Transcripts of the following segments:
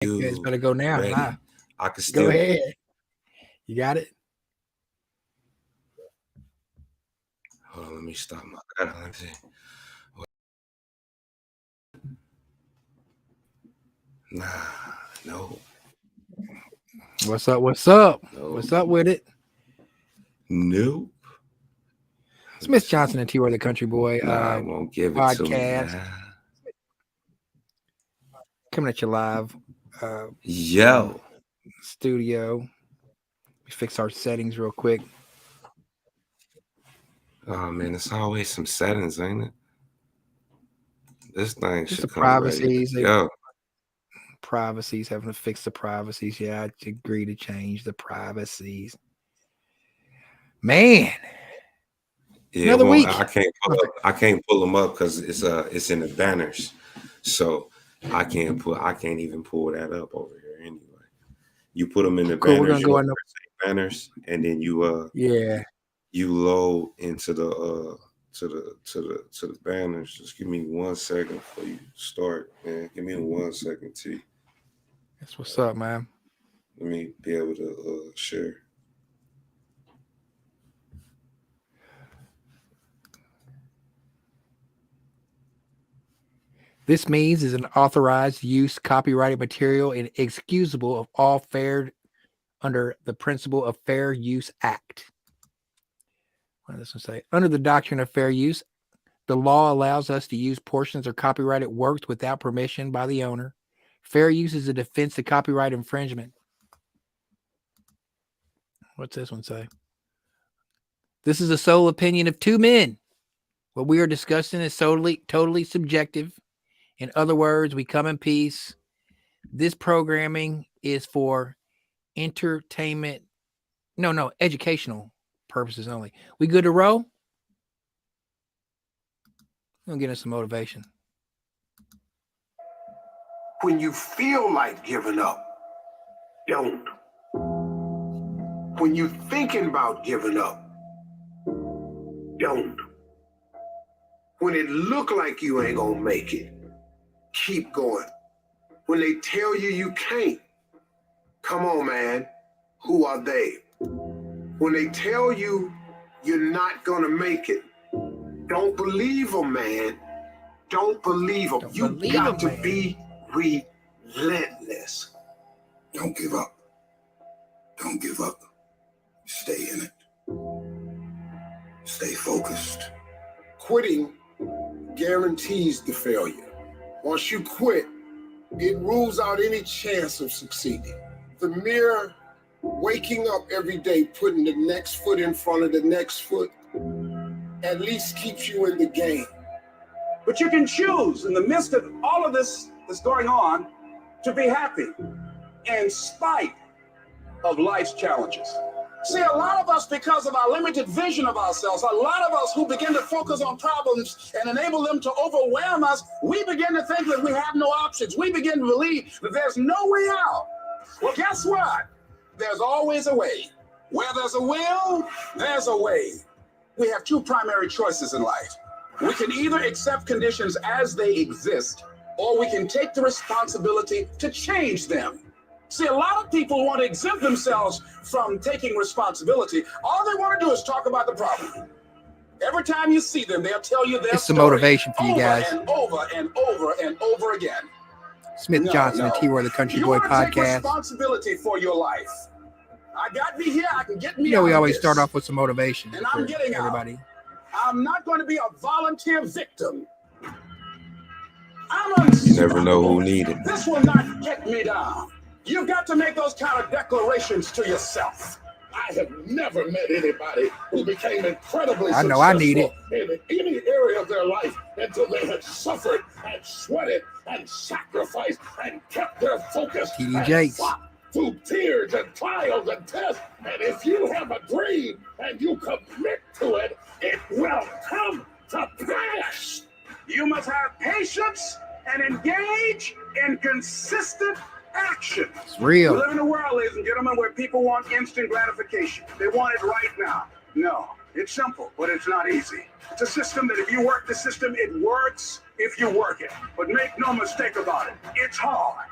It's better go now. Ready? Nah. I can still Go ahead. You got it? Hold on, let me stop my. Let me see. Nah, no. What's up? What's up? No. What's up with it? Nope. Smith Johnson and T-Roy the Country Boy Nah, I won't give it to me. podcast. Nah. Coming at you live. Yo. Studio. We fix our settings real quick. Oh man, it's always some settings, ain't it? This thing Just should the come ready. privacies. Yo. Privacies, having to fix the privacies. Yeah, I agree to change the privacies. Man. Yeah, Another week. I can't pull them up because it's in the banners. So I can't even pull that up over here anyway. You put them in the Cool, banners, we're gonna go banners, and then you you load into the to the banners. Just give me 1 second before you start, man. Give me 1 second, T. That's what's up, man. Let me be able to share. This means is an authorized use copyrighted material and excusable of all fair under the principle of Fair Use Act. What does this one say? Under the doctrine of fair use, the law allows us to use portions of copyrighted works without permission by the owner. Fair use is a defense to copyright infringement. What's this one say? This is the sole opinion of two men. What we are discussing is totally subjective. In other words, we come in peace. This programming is for entertainment. No, educational purposes only. We good to roll? I'm going to get us some motivation. When you feel like giving up, don't. When you're thinking about giving up, don't. When it look like you ain't gonna make it, keep going. When they tell you you can't, come on, man, who are they? When they tell you you're not gonna make it, don't believe them, man. Don't believe them. You got to be relentless. Don't give up. Don't give up. Stay in it. Stay focused. Quitting guarantees the failure. Once you quit, it rules out any chance of succeeding. The mere waking up every day, putting the next foot in front of the next foot, at least keeps you in the game. But you can choose in the midst of all of this that's going on to be happy in spite of life's challenges. See, a lot of us, because of our limited vision of ourselves, a lot of us who begin to focus on problems and enable them to overwhelm us, we begin to think that we have no options. We begin to believe that there's no way out. Well, guess what? There's always a way. Where there's a will, there's a way. We have two primary choices in life. We can either accept conditions as they exist, or we can take the responsibility to change them. See, a lot of people want to exempt themselves from taking responsibility. All they want to do is talk about the problem. Every time you see them, they'll tell you their It's the motivation for you guys. And over and over and over again. Smith Johnson and T-Roy the Country Boy podcast. Take responsibility for your life. I got me here. I can get me. You know, we always start off with some motivation. And I'm getting everybody. I'm not going to be a volunteer victim. I'm unstoppable. You never know who needed it. This will not get me down. You've got to make those kind of declarations to yourself. I have never met anybody who became incredibly successful I need it. in any area of their life until they had suffered and sweated and sacrificed and kept their focus TD through tears and trials and tests. And if you have a dream and you commit to it, it will come to pass. You must have patience and engage in consistent action. It's real. We live in a world, ladies and gentlemen, where people want instant gratification. They want it right now. No, it's simple, but it's not easy. It's a system that if you work the system, it works if you work it. But make no mistake about it, it's hard.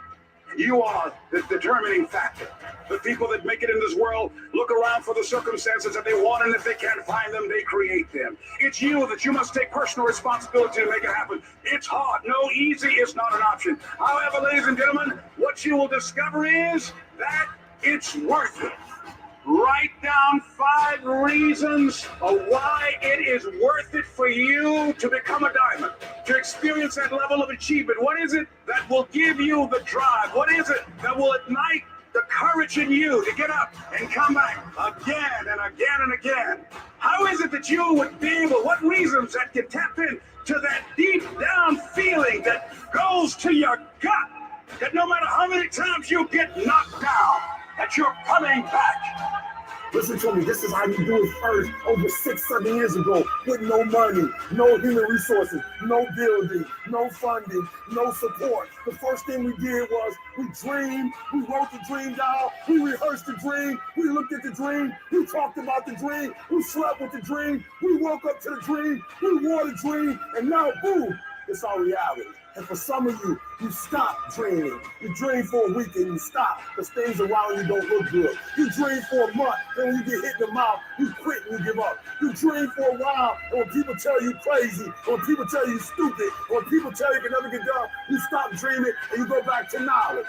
You are the determining factor. The people that make it in this world look around for the circumstances that they want, and if they can't find them, they create them. It's you that you must take personal responsibility to make it happen. It's hard. No, easy is not an option. However, ladies and gentlemen, what you will discover is that it's worth it. Write down 5 reasons of why it is worth it for you to become a diamond, to experience that level of achievement. What is it that will give you the drive? What is it that will ignite the courage in you to get up and come back again and again and again? How is it that you would be able, what reasons that can tap in to that deep down feeling that goes to your gut, that no matter how many times you get knocked down, that you're coming back? Listen to me, this is how you do it first over 6-7 years ago with no money, no human resources, no building, no funding, no support. The first thing we did was we dreamed, we wrote the dream down, we rehearsed the dream, we looked at the dream, we talked about the dream, we slept with the dream, we woke up to the dream, we wore the dream, and now boom, it's our reality. And for some of you, you stop dreaming. You dream for a week and you stop because things around you don't look good. You dream for a month, and when you get hit in the mouth, you quit and you give up. You dream for a while, and when people tell you crazy, when people tell you stupid, when people tell you can never get done, you stop dreaming and you go back to knowledge.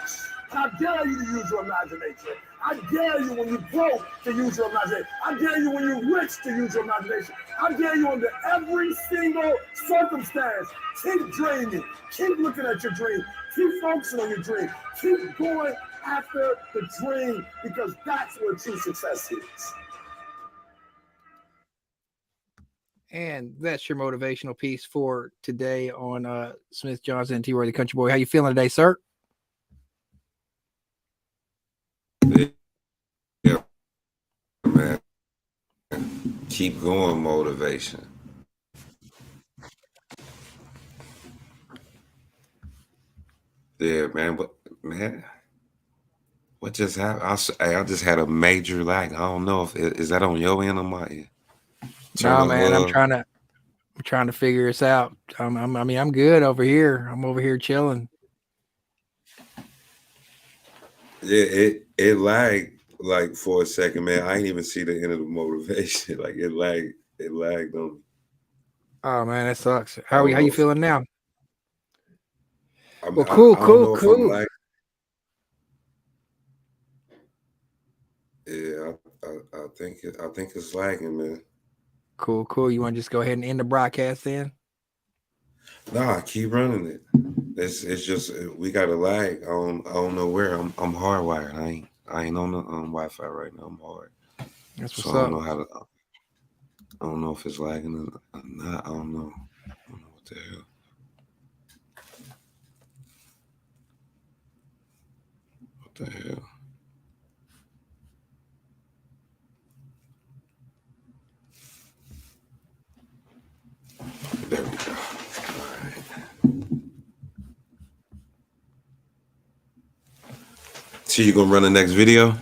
And I dare you to use your imagination. I dare you when you're broke to use your imagination. I dare you when you're rich to use your imagination. I dare you under every single circumstance. Keep dreaming. Keep looking at your dream. Keep focusing on your dream. Keep going after the dream because that's where true success is. And that's your motivational piece for today on Smith Johnson and T. Roy the Country Boy. How you feeling today, sir? Yeah, man. Keep going, motivation. Yeah, man. But man, what just happened? I just had a major lag. I don't know if is that on your end or my end. No, man. I'm trying to figure this out. I'm good over here. I'm over here chilling. Yeah, it lagged like for a second, man. I didn't even see the end of the motivation. Like it lagged on me. Oh man, that sucks. How you feeling now? Well, cool. Yeah, I think it's lagging, man. Cool. You want to just go ahead and end the broadcast then? Nah, keep running it. It's just we got a lag. I don't know where. I'm hardwired. I ain't on the Wi-Fi right now. I'm hard. That's what's so up. I don't know how to. I don't know if it's lagging or not. I don't know what the hell. What the hell? There we go. All right. So you gonna run the next video?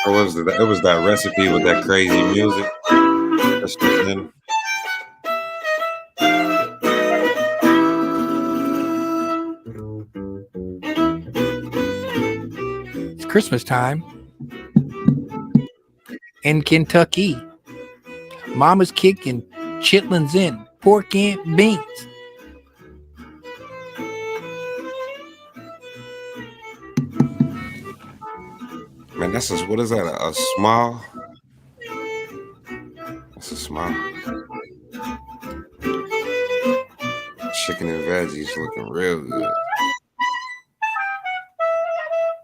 Or was it? It was that recipe with that crazy music. That's just him. It's Christmas time in Kentucky. Mama's kicking chitlins in pork and beans. Man, what is that? A small? That's a small. Chicken and veggies looking real good.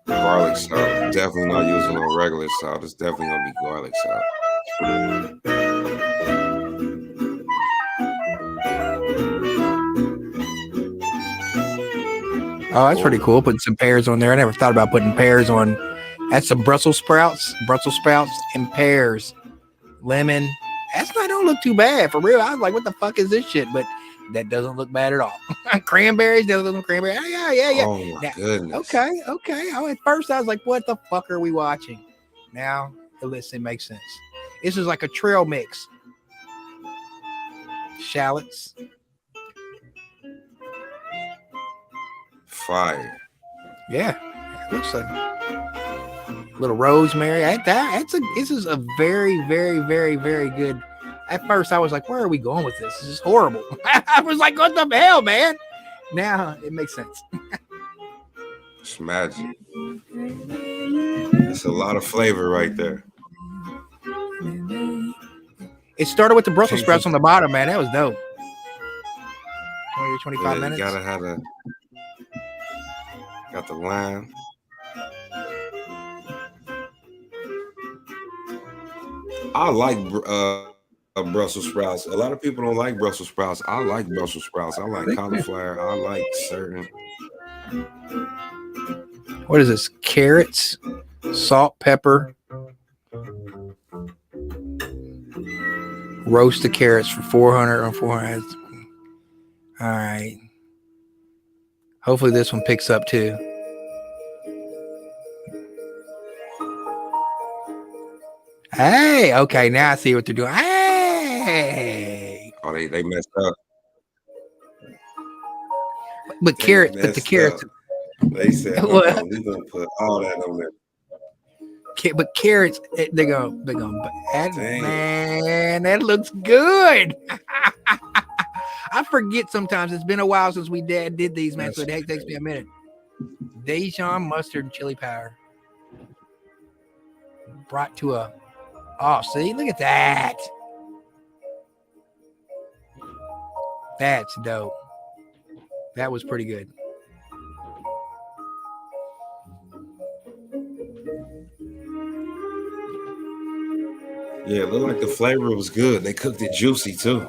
Garlic salt. Definitely not using no regular salt. It's definitely gonna be garlic salt. Oh, that's pretty cool. Putting some pears on there. I never thought about putting pears on. That's some Brussels sprouts and pears, lemon. Don't look too bad for real. I was like, what the fuck is this shit? But that doesn't look bad at all. Cranberries, there's some cranberries. Yeah. Oh my goodness. Okay. At first I was like, what the fuck are we watching? Now, it makes sense. This is like a trail mix. Shallots, fire. Yeah, it looks like little rosemary. This is a very, very, very, very good. At first, I was like, "Where are we going with this? This is horrible." I was like, "What the hell, man?" Now it makes sense. It's magic. It's a lot of flavor right there. It started with the Brussels sprouts on the bottom, man. That was dope. 25 minutes. You gotta have got the lime. I like Brussels sprouts. A lot of people don't like Brussels sprouts. I like Brussels sprouts. I like cauliflower. I like certain. What is this? Carrots, salt, pepper. Roast the carrots for 400 or 400. All right. Hopefully this one picks up too. Hey, okay, now I see what they're doing. Hey. Oh, they messed up. But the carrots. They said, we're gonna put all that on there. But carrots, they're going. Man, that looks good. I forget sometimes. It's been a while since we did these, man. So it takes me a minute. Dijon mustard and chili powder brought to a. Oh, see, look at that. That's dope. That was pretty good. Yeah, it looked like the flavor was good. They cooked it juicy too.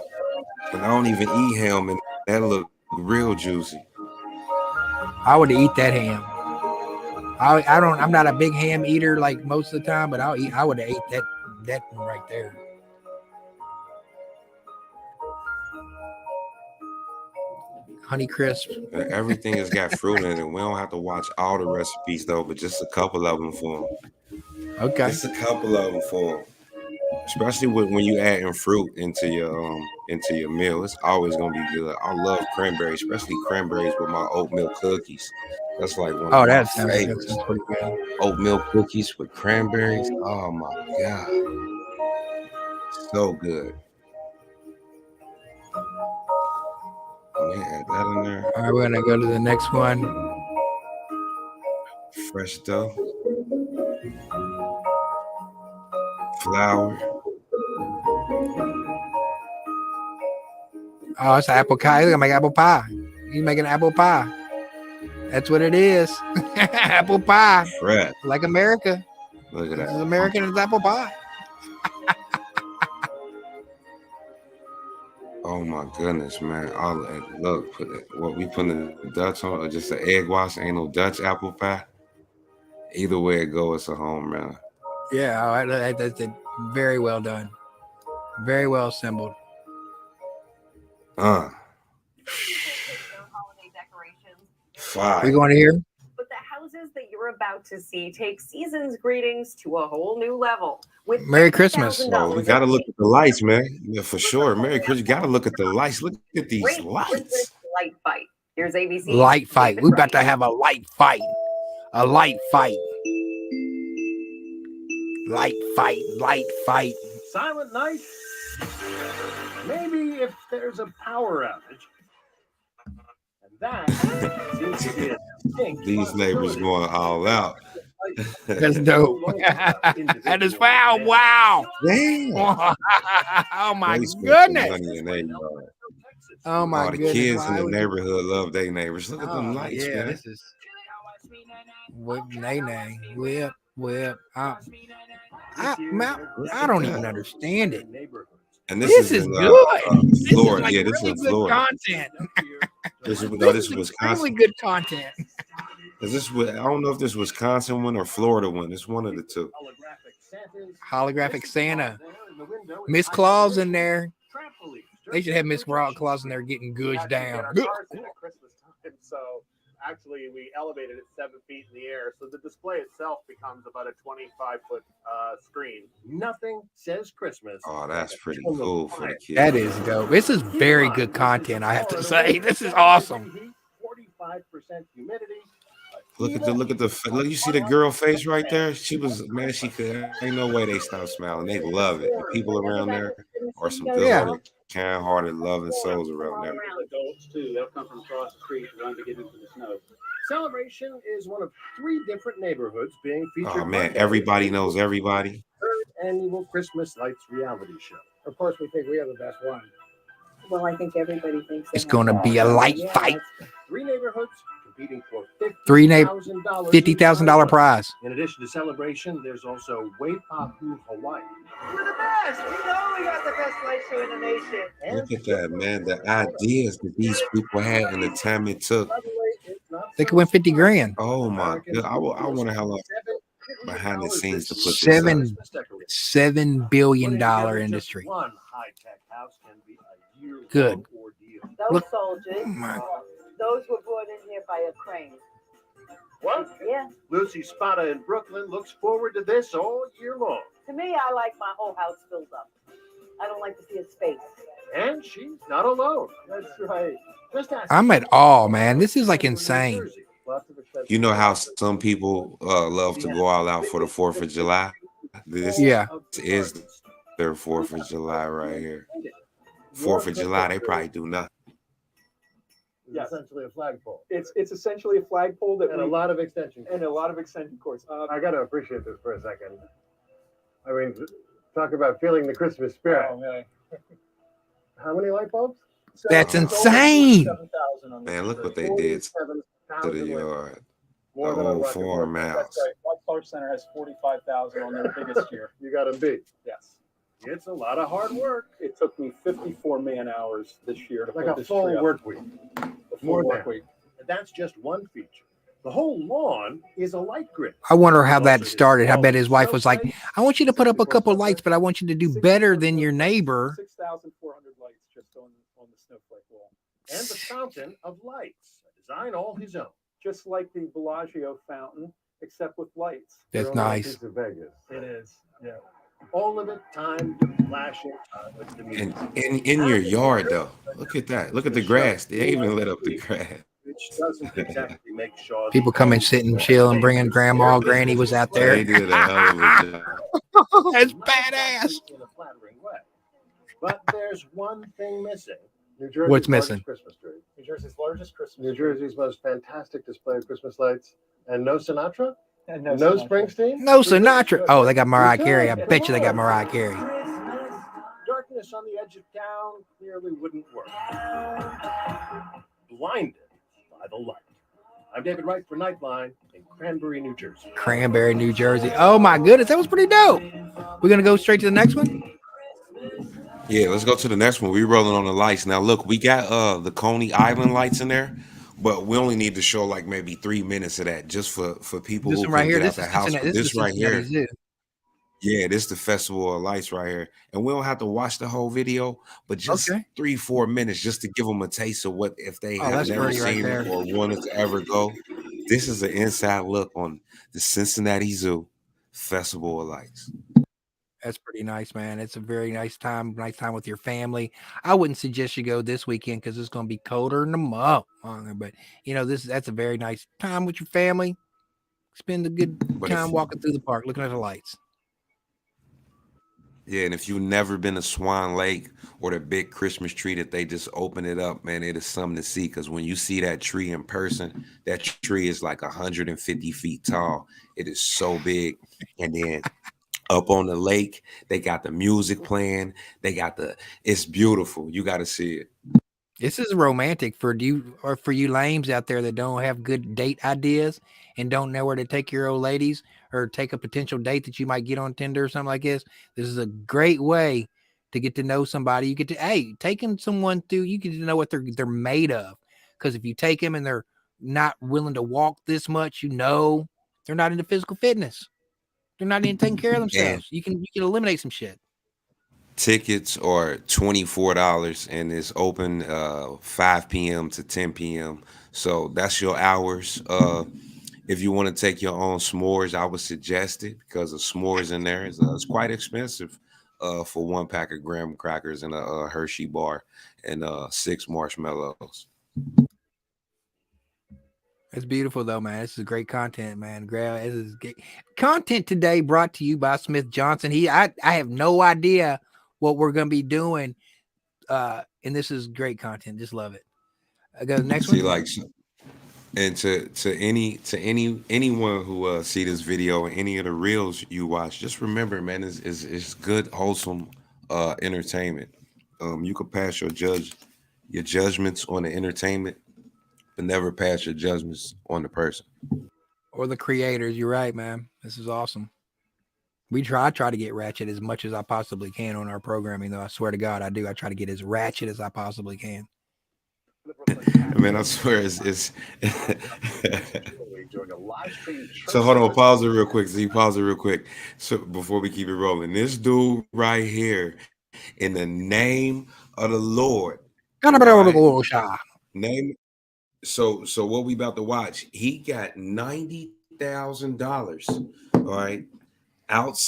And I don't even eat ham, and that looked real juicy. I would eat that ham. I'm not a big ham eater like most of the time, but I would have ate that one right there. Honey Crisp. Everything has got fruit in it. We don't have to watch all the recipes though, but just a couple of them for them. Okay. Just a couple of them for them. Especially when you adding fruit into your meal, it's always gonna be good. I love cranberries, especially cranberries with my oatmeal cookies. That's like one of my favorites. That's pretty good. Oatmeal cookies with cranberries. Oh my god, so good. Let me add that in there. All right, we're gonna go to the next one. Fresh dough, flour. Oh, it's apple pie. Look, I make apple pie. You making apple pie? That's what it is. Apple pie. Fresh. Like America. Look at This is that. American is apple pie. Oh my goodness, man! Look, what we putting the Dutch on, or just the egg wash? Ain't no Dutch apple pie. Either way it go, it's a home run. Yeah, all right, that's it. Very well done. Very well assembled. Holiday decorations. Fire. We going to hear? But the houses that you're about to see take season's greetings to a whole new level. With Merry Christmas. Well, we got to look at the lights, man. Yeah, for sure. Merry Christmas. You got to look at the lights. Look at these Great lights. Christmas light fight. Here's ABC. Light fight. David We about to Wright. have a light fight. A light fight. Light fight. Light fight. Silent night? Maybe if there's a power outage. And that seems to be a distinct These neighbors possibility. going all out. That's dope. That is foul. Wow. Damn. Oh my They spent some goodness. money in their yard. Oh my All the goodness. kids in Why the would- neighborhood love their neighbors. Look at them Oh, lights, yeah, man. this is whip, nay. Whip. I don't even understand it. And This is in, good. This is Florida. like Yeah, this really is good Florida. content. This is This is Wisconsin. extremely good content. Is this? I don't know if this Wisconsin one or Florida one. It's one of the two. Holographic Santa. Miss Claus in there. They should have Miss Claus in there getting goods down. So actually, we elevated it 7 feet in the air, so the display itself becomes about a 25-foot screen. Nothing says Christmas. Oh, that's pretty cool for the kids. That is dope. This is very good content, I have to say. This is awesome. humidity. Look you see the girl face right there? She was, man, she could, ain't no way they stop smiling. They love it. The people around there are some good-hearted, kind-hearted, loving souls around there. Adults too. They'll come from across the street to run to get into the snow. Celebration is one of 3 different neighborhoods being featured. Oh man, everybody knows everybody. Third annual Christmas Lights reality show. Of course, we think we have the best one. Well, I think everybody thinks It's going to be a light fight. 3 neighborhoods competing for $50,000 $50,000 prize. In addition to celebration, there's also Waipahu, Hawaii. We're the best. We know we got the best light show in the nation. Look at that, man. The ideas that these people had and the time it took. They could win 50 grand. Oh my god. I wonder how long behind the scenes to put this $7 billion industry. One high-tech house can be a year-long Good. ordeal. Those Look. soldiers, My- those were brought in here by a crane. What? Yeah. Lucy Spada in Brooklyn looks forward to this all year long. To me, I like my whole house filled up. I don't like to see a space. And she's not alone. That's right. Just ask I'm at all, man. This is like insane. You know how some people love to go all out for the 4th of July? This Yeah. is their 4th of July right here. 4th of July, they probably do nothing. Yeah, essentially a flagpole. It's essentially a flagpole that And a lot of extension. and a lot of extension cords. I got to appreciate this for a second. I mean, talk about feeling the Christmas spirit. man. How many light bulbs? That's It's over insane. 7,000 on Man, this look what thing. they did 47,000 to the light bulbs. yard. More The than a whole rocket farm board. house. That's right. White Star Center has 45,000 on their biggest year. You got to beat. Yes. It's a lot of hard work. It took me 54 man hours this year to Like put a this full tree up. work week. A more full work than. week. And that's just one feature. The whole lawn is a light grid. I wonder how that started. I bet his wife was like, I want you to put up a couple of lights, but I want you to do better than your neighbor. 6,400 lights just on the snowflake wall. And the fountain of lights, a design all his own. Just like the Bellagio fountain, except with lights. That's Real nice nice. piece of Vegas. It is. Yeah. All of it timed to flashing with the music. And in your yard though. Look at that. Look at the grass. They even lit up the grass. Which doesn't exactly make Shaw's People come and sit and chill and bringing grandma. Granny was out They there. did a hell of a job. That's badass. in a flattering way. But there's one thing missing. New Jersey's What's largest missing? Christmas tree. New Jersey's largest Christmas. New Jersey's most fantastic display of Christmas lights. And no Sinatra? And No, Sinatra. Springsteen? No Sinatra. Oh, they got Mariah Carey. I bet you they got Mariah Carey. Darkness on the edge of town clearly wouldn't work. Blinded by the light. I'm David Wright for Nightline in Cranberry, New Jersey. Cranberry, New Jersey. Oh my goodness, that was pretty dope. We're gonna go straight to the next one. Yeah, let's go to the next one. We're rolling on the lights. Now look, we got the Coney Island lights in there, but we only need to show like maybe 3 minutes of that just for people This who one right can here. get out This the is house. Cincinnati. But This this is right here, Cincinnati Zoo. yeah, this is the Festival of Lights right here. And we don't have to watch the whole video, but just Okay. 3-4 minutes just to give them a taste of what if they Oh, have that's never pretty right seen it there. or wanted to ever go. This is an inside look on the Cincinnati Zoo Festival of Lights. That's pretty nice, man. It's a very nice time with your family. I wouldn't suggest you go this weekend because it's going to be colder than the mug. But you know, that's a very nice time with your family. Spend a good But if time you- walking through the park, looking at the lights. Yeah, and if you've never been to Swan Lake or the big Christmas tree that they just open it up, man, it is something to see. Because when you see that tree in person, that tree is like 150 feet tall. It is so big. And then up on the lake, they got the music playing. It's beautiful. You got to see it. This is romantic for you lames out there that don't have good date ideas and don't know where to take your old ladies or take a potential date that you might get on Tinder or something like this. This is a great way to get to know somebody. You get to taking someone through. You get to know what they're made of. Because if you take them and they're not willing to walk this much, you know they're not into physical fitness. They're not into taking care of themselves. You can eliminate some shit. Tickets are $24 and it's open 5 p.m. to 10 p.m. So that's your hours. If you want to take your own s'mores, I would suggest it because the s'mores in there is it's quite expensive for 1 pack of graham crackers and a Hershey bar and 6 marshmallows. It's beautiful though, man. This is great content, man. This is content today brought to you by Smith Johnson. I have no idea what we're gonna be doing. And this is great content. Just love it. I go to the next See, one. like, and to anyone who see this video or any of the reels you watch, just remember, man, it's good, wholesome entertainment. You can pass your judgments on the entertainment, but never pass your judgments on the person Or the creators. You're right, man. This is awesome. I try to get ratchet as much as I possibly can on our programming, though. I swear to God, I do. I try to get as ratchet as I possibly can. Man, I swear it's so hold on, pause it real quick. So before we keep it rolling, this dude right here, in the name of the Lord, name. So what we about to watch? He got $90,000, all right, out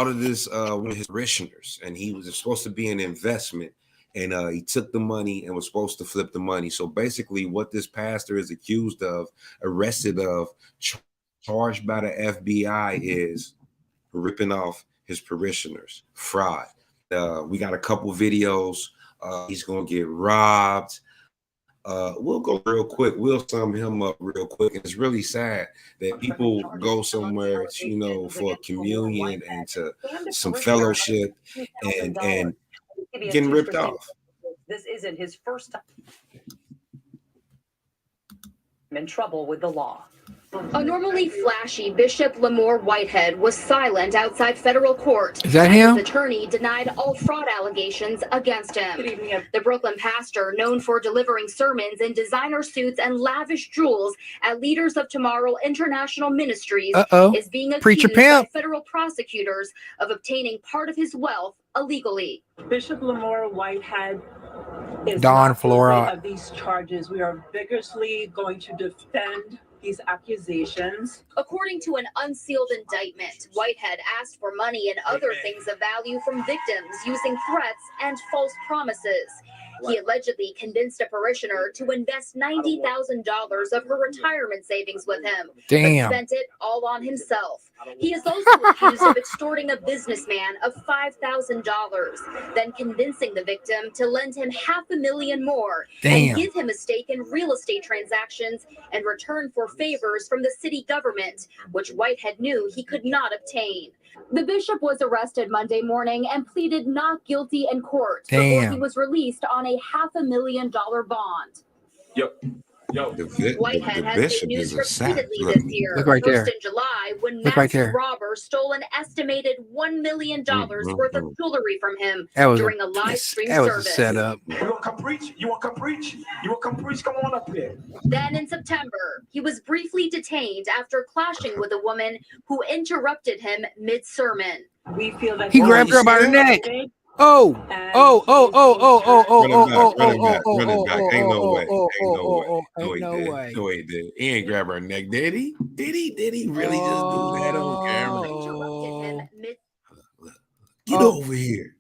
of this one of his parishioners, and he was supposed to be an investment. And he took the money and was supposed to flip the money. So basically what this pastor is accused of, arrested of, charged by the FBI is ripping off his parishioners, fraud. We got a couple videos. He's going to get robbed. We'll go real quick. We'll sum him up real quick. It's really sad that people go somewhere, for communion and to some fellowship and getting ripped off. This isn't his first time in trouble with the law. A normally flashy Bishop Lamore Whitehead was silent outside federal court. Is that him? His attorney denied all fraud allegations against him. The Brooklyn pastor, known for delivering sermons in designer suits and lavish jewels at Leaders of Tomorrow International Ministries, is being accused by federal prosecutors of obtaining part of his wealth illegally. Bishop Lamore Whitehead is Don not Flora guilty of these charges. We are vigorously going to defend these accusations. According to an unsealed indictment, Whitehead asked for money and other things of value from victims using threats and false promises. He allegedly convinced a parishioner to invest $90,000 of her retirement savings with him, Damn. but spent it all on himself. He is also accused of extorting a businessman of $5,000, then convincing the victim to lend him $500,000 more and give him a stake in real estate transactions in return for favors from the city government, which Whitehead knew he could not obtain. The bishop was arrested Monday morning and pleaded not guilty in court before he was released on a $500,000 bond. Whitehead has bishop been is used a sack. repeatedly this year. Look right there. First in July, when Look right massive there. robbers stole an estimated $1 million worth of jewelry from him That was during a live stream that was service. a setup. You want to come preach? You want to come preach? You want to come preach? Come on up here. Then in September, he was briefly detained after clashing with a woman who interrupted him mid-sermon. We feel that He grabbed her by her neck. Oh. Ain't no way. No, he did. He ain't grab her neck, did he? Did he really just do that on camera? Get over here.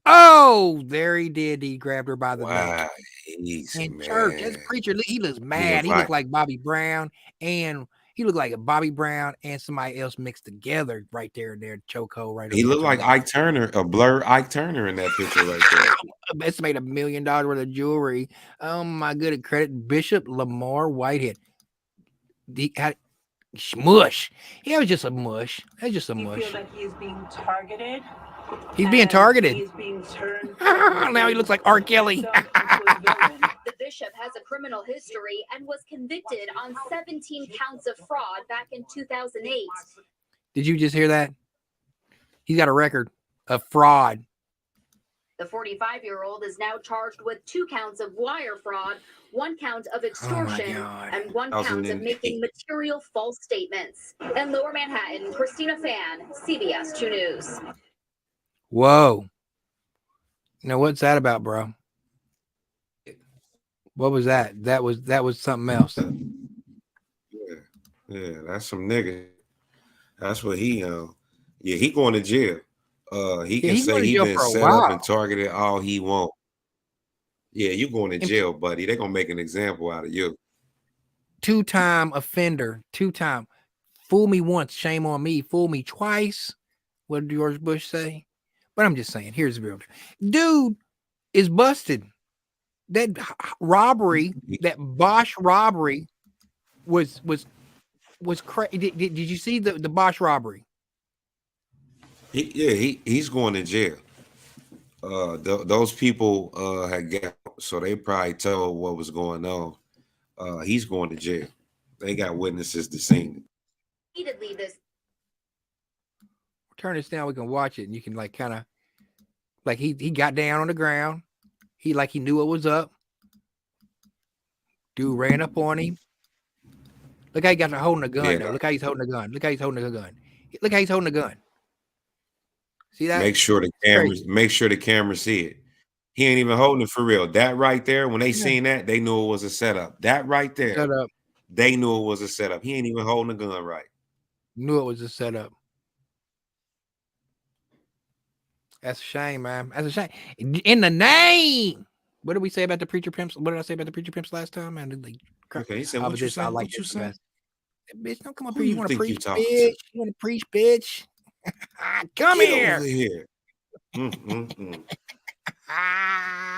Oh, there he did. He grabbed her by the neck. Easy, In man. church, as a preacher, he looks mad. He looked like Bobby Brown, and he looked like a Bobby Brown and somebody else mixed together right there in their chokehold. Right. He looked like Ike Turner, a blur Ike Turner in that picture right there. Estimated $1 million worth of jewelry. Oh my good credit, Bishop Lamore Whitehead. Smush. He was just a mush. That's just a mush. We feel that he is being targeted. He's being targeted. He's being turned. Now he looks like R. Kelly. The bishop has a criminal history and was convicted on 17 counts of fraud back in 2008. Did you just hear that? He's got a record of fraud. The 45-year-old is now charged with 2 counts of wire fraud, 1 count of extortion, and 1 count of making material false statements. In Lower Manhattan, Christina Fan, CBS 2 News. Whoa. Now what's that about, bro? What was that? That was something else. Yeah, that's some nigga. That's what he he going to jail. He can say he been set up and targeted all he want. Yeah, you going to jail, buddy. They're gonna make an example out of you. two-time offender, two-time. Fool me once, shame on me. Fool me twice. What did George Bush say? But I'm just saying, here's the real dude is busted. That robbery, that Bosch robbery was crazy. Did you see the Bosch robbery? He's going to jail. Those people had got, so they probably told what was going on. He's going to jail. They got witnesses to see it. Turn this down, we can watch it, and you can like kind of like he got down on the ground. He knew what was up. Dude ran up on him. Look how he got to holding a gun. Though. Look how he's holding a gun. Look how he's holding a gun. Look how he's holding a gun. See that? Make sure the cameras see it. He ain't even holding it for real. That right there, when they seen that, they knew it was a setup. That right there, they knew it was a setup. He ain't even holding the gun right. Knew it was a setup. That's a shame, man. That's a shame. In the name. What did we say about the preacher pimps? What did I say about the preacher pimps last time? Man, Okay, he said, what you said? What you said? Bitch, don't come up here. You want to preach, bitch? You want to preach, bitch? Come here.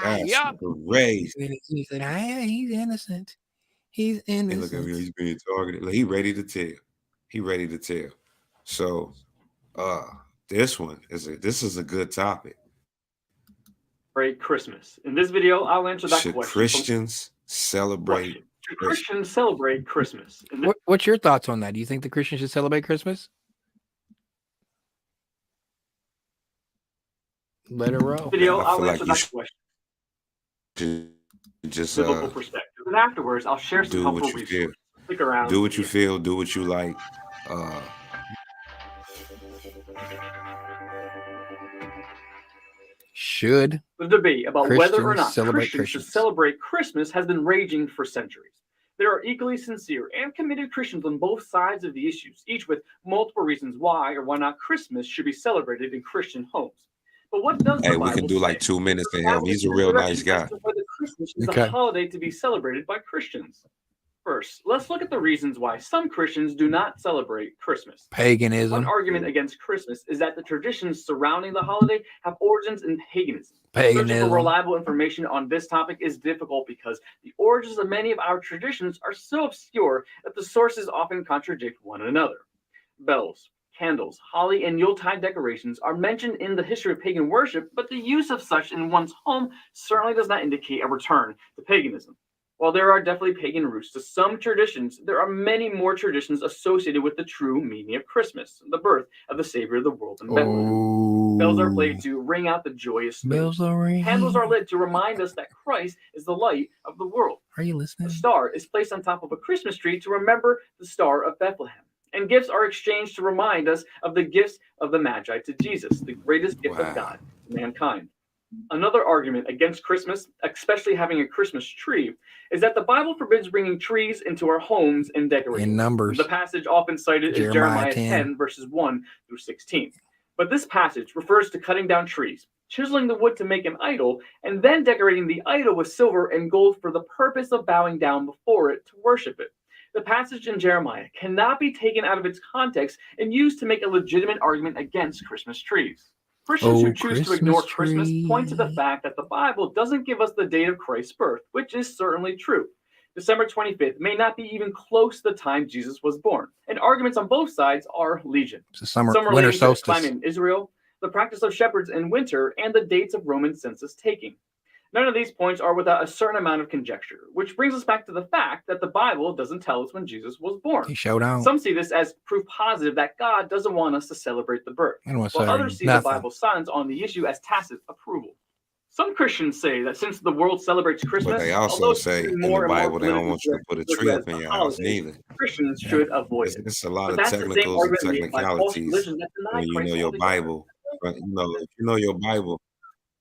That's crazy. He said, hey, he's innocent. He's innocent. Hey, look at me. He's being targeted. Like, he ready to tell. He ready to tell. So, this is a good topic. Celebrate Christmas. In this video, I'll answer that question. Should Christians celebrate? Should Christians celebrate Christmas? What's your thoughts on that? Do you think the Christians should celebrate Christmas? Let it roll. Video, I'll answer that question. Just biblical perspective, and afterwards, I'll share some helpful resources. Stick around. Do what you feel. Do what you like. Should the debate about Christians whether or not celebrate Christians should celebrate Christmas has been raging for centuries. There are equally sincere and committed Christians on both sides of the issues, each with multiple reasons why or why not Christmas should be celebrated in Christian homes. But what does the Bible we can do say? like 2 minutes to him. He's a real nice guy. Whether Christmas is a holiday to be celebrated by Christians. First, let's look at the reasons why some Christians do not celebrate Christmas. Paganism. One argument against Christmas is that the traditions surrounding the holiday have origins in paganism. Paganism. Searching for reliable information on this topic is difficult because the origins of many of our traditions are so obscure that the sources often contradict one another. Bells, candles, holly, and Yuletide decorations are mentioned in the history of pagan worship, but the use of such in one's home certainly does not indicate a return to paganism. While there are definitely pagan roots to some traditions, there are many more traditions associated with the true meaning of Christmas, the birth of the Savior of the world in Bethlehem. Bells are played to ring out the joyous news. Bells are ringing. Candles are lit to remind us that Christ is the light of the world. Are you listening? A star is placed on top of a Christmas tree to remember the Star of Bethlehem. And gifts are exchanged to remind us of the gifts of the Magi to Jesus, the greatest gift of God to mankind. Another argument against Christmas, especially having a Christmas tree, is that the Bible forbids bringing trees into our homes and decorating. In Numbers. The passage often cited is Jeremiah 10, verses 1 through 16. But this passage refers to cutting down trees, chiseling the wood to make an idol, and then decorating the idol with silver and gold for the purpose of bowing down before it to worship it. The passage in Jeremiah cannot be taken out of its context and used to make a legitimate argument against Christmas trees. Christians who choose to ignore Christmas point to the fact that the Bible doesn't give us the date of Christ's birth, which is certainly true. December 25th may not be even close to the time Jesus was born, and arguments on both sides are legion. Some are relating winter to the solstice. climate in Israel, the practice of shepherds in winter, and the dates of Roman census taking. None of these points are without a certain amount of conjecture, which brings us back to the fact that the Bible doesn't tell us when Jesus was born. He showed out. Some see this as proof positive that God doesn't want us to celebrate the birth, while others see the Bible's silence on the issue as tacit approval. Some Christians say that since the world celebrates Christmas, but they also say in the Bible they don't want you to put a tree up in your house neither. Christians should avoid it. It's a lot of technicals and technicalities when you know your Bible. But if you know your Bible,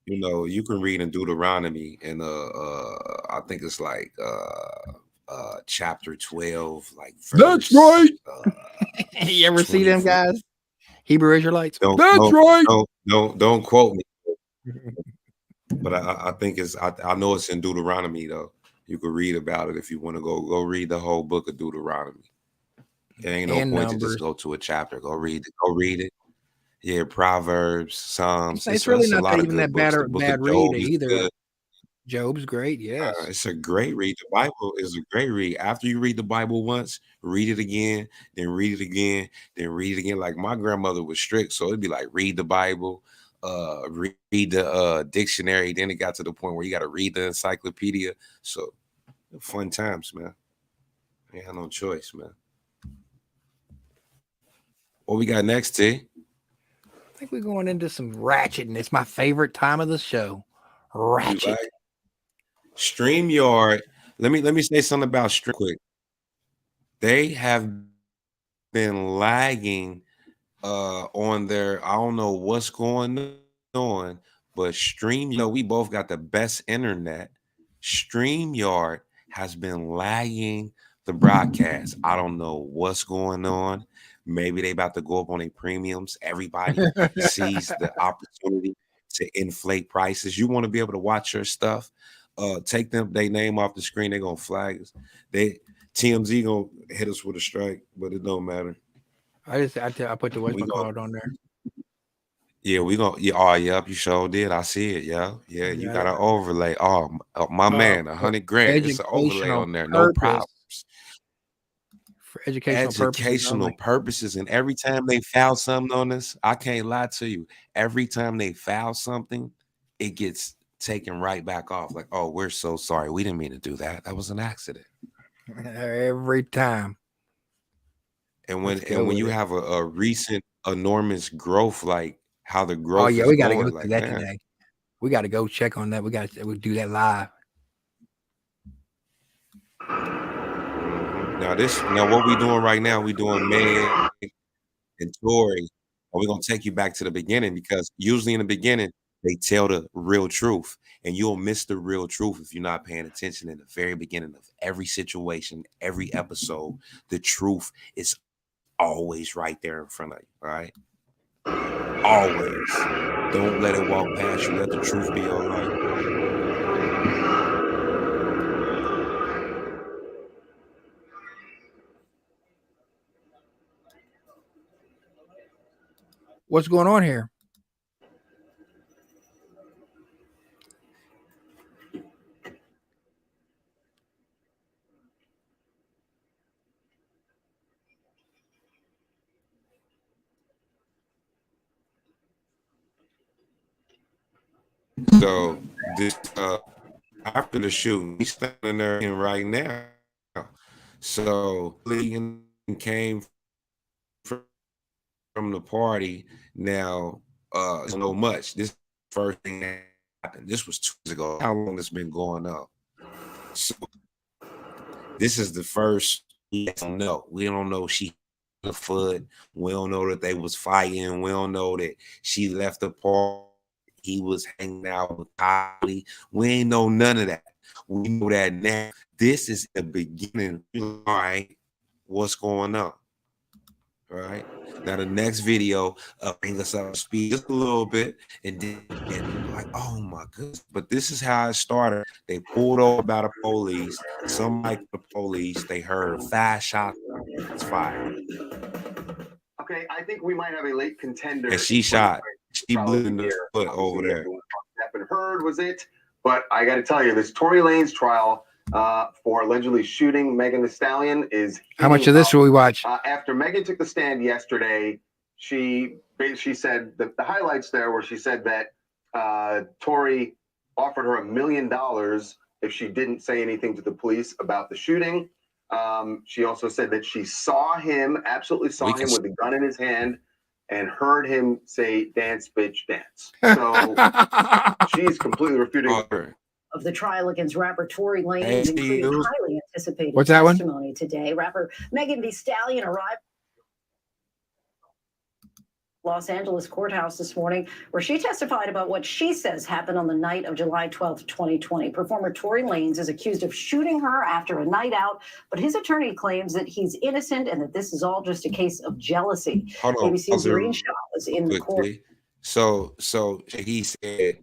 you can read in Deuteronomy and I think it's like chapter 12, like verse, that's right. You ever see them guys? Hebrew Israelites. That's right. Don't quote me. But I think I know it's in Deuteronomy though. You can read about it if you want to go read the whole book of Deuteronomy. There ain't no And point to Numbers. just go to a chapter. Go read it. Yeah, Proverbs, Psalms. It's really not a lot of even good that books. bad The or book bad of read Job is either. good. Job's great, yes. It's a great read. The Bible is a great read. After you read the Bible once, read it again, then read it again, then read it again. Like my grandmother was strict, so it'd be like read the Bible, read the dictionary. Then it got to the point where you got to read the encyclopedia. So fun times, man. You had no choice, man. What we got next, T? I think we're going into some ratchet, and it's my favorite time of the show. Ratchet. Like StreamYard. Let me say something about Stream quick. They have been lagging on their, I don't know what's going on, but StreamYard, we both got the best internet. StreamYard has been lagging the broadcast. I don't know what's going on. Maybe they about to go up on their premiums. Everybody sees the opportunity to inflate prices. You want to be able to watch your stuff. Take their name off the screen. They're gonna flag us. TMZ gonna hit us with a strike, but it don't matter. I put the whatchamacallit on there. Yeah, we gonna. Yeah, oh, yep, you sure did. I see it. Yeah, you got an overlay. Oh, my man, $100 grand. It's an overlay on there. No problems. For educational purposes. And every time they foul something on us, I can't lie to you. Every time they foul something, it gets taken right back off. Like, oh, we're so sorry. We didn't mean to do that. That was an accident. Every time. And when you have a recent enormous growth, like how the growth. Oh yeah, we got to go like through that today. We got to go check on that. We'll do that live. Now what we doing right now? We doing Meg and Tory, and we're gonna take you back to the beginning, because usually in the beginning they tell the real truth, and you'll miss the real truth if you're not paying attention in the very beginning of every situation, every episode. The truth is always right there in front of you, all right? Always. Don't let it walk past you. Let the truth be all right. What's going on here? So this after the shooting, he's standing there in right now. So Legan came from the party. Now so much. This first thing that happened. This was 2 years ago. How long this been going on? So this is the first. We don't know. We don't know she the foot. We don't know that they was fighting. We don't know that she left the party. He was hanging out with Kylie. We ain't know none of that. We know that now. This is the beginning. All right, what's going on? All right. Now the next video brings us up to speed just a little bit, and like, oh my goodness. But this is how it started. They pulled over by the police. Somebody the police. They heard 5 shots fired. Okay, I think we might have a late contender. And she shot. She blew in the foot over there. Happened heard was it? But I got to tell you, this Tory Lanez trial for allegedly shooting Megan Thee Stallion is. How much of this will we watch? After Megan took the stand yesterday, she said the highlights there where she said that Tory offered her $1 million if she didn't say anything to the police about the shooting. She also said that she absolutely saw him with a gun in his hand, and heard him say, "Dance, bitch, dance." So she's completely refuting of the trial against rapper Tory Lanez, including highly anticipated What's that one? testimony today. Rapper Megan Thee Stallion arrived Los Angeles courthouse this morning, where she testified about what she says happened on the night of July 12th, 2020. Performer Tory Lanez is accused of shooting her after a night out, but his attorney claims that he's innocent and that this is all just a case of jealousy. Hold on. ABC's Green Shaw was in the court. So he said,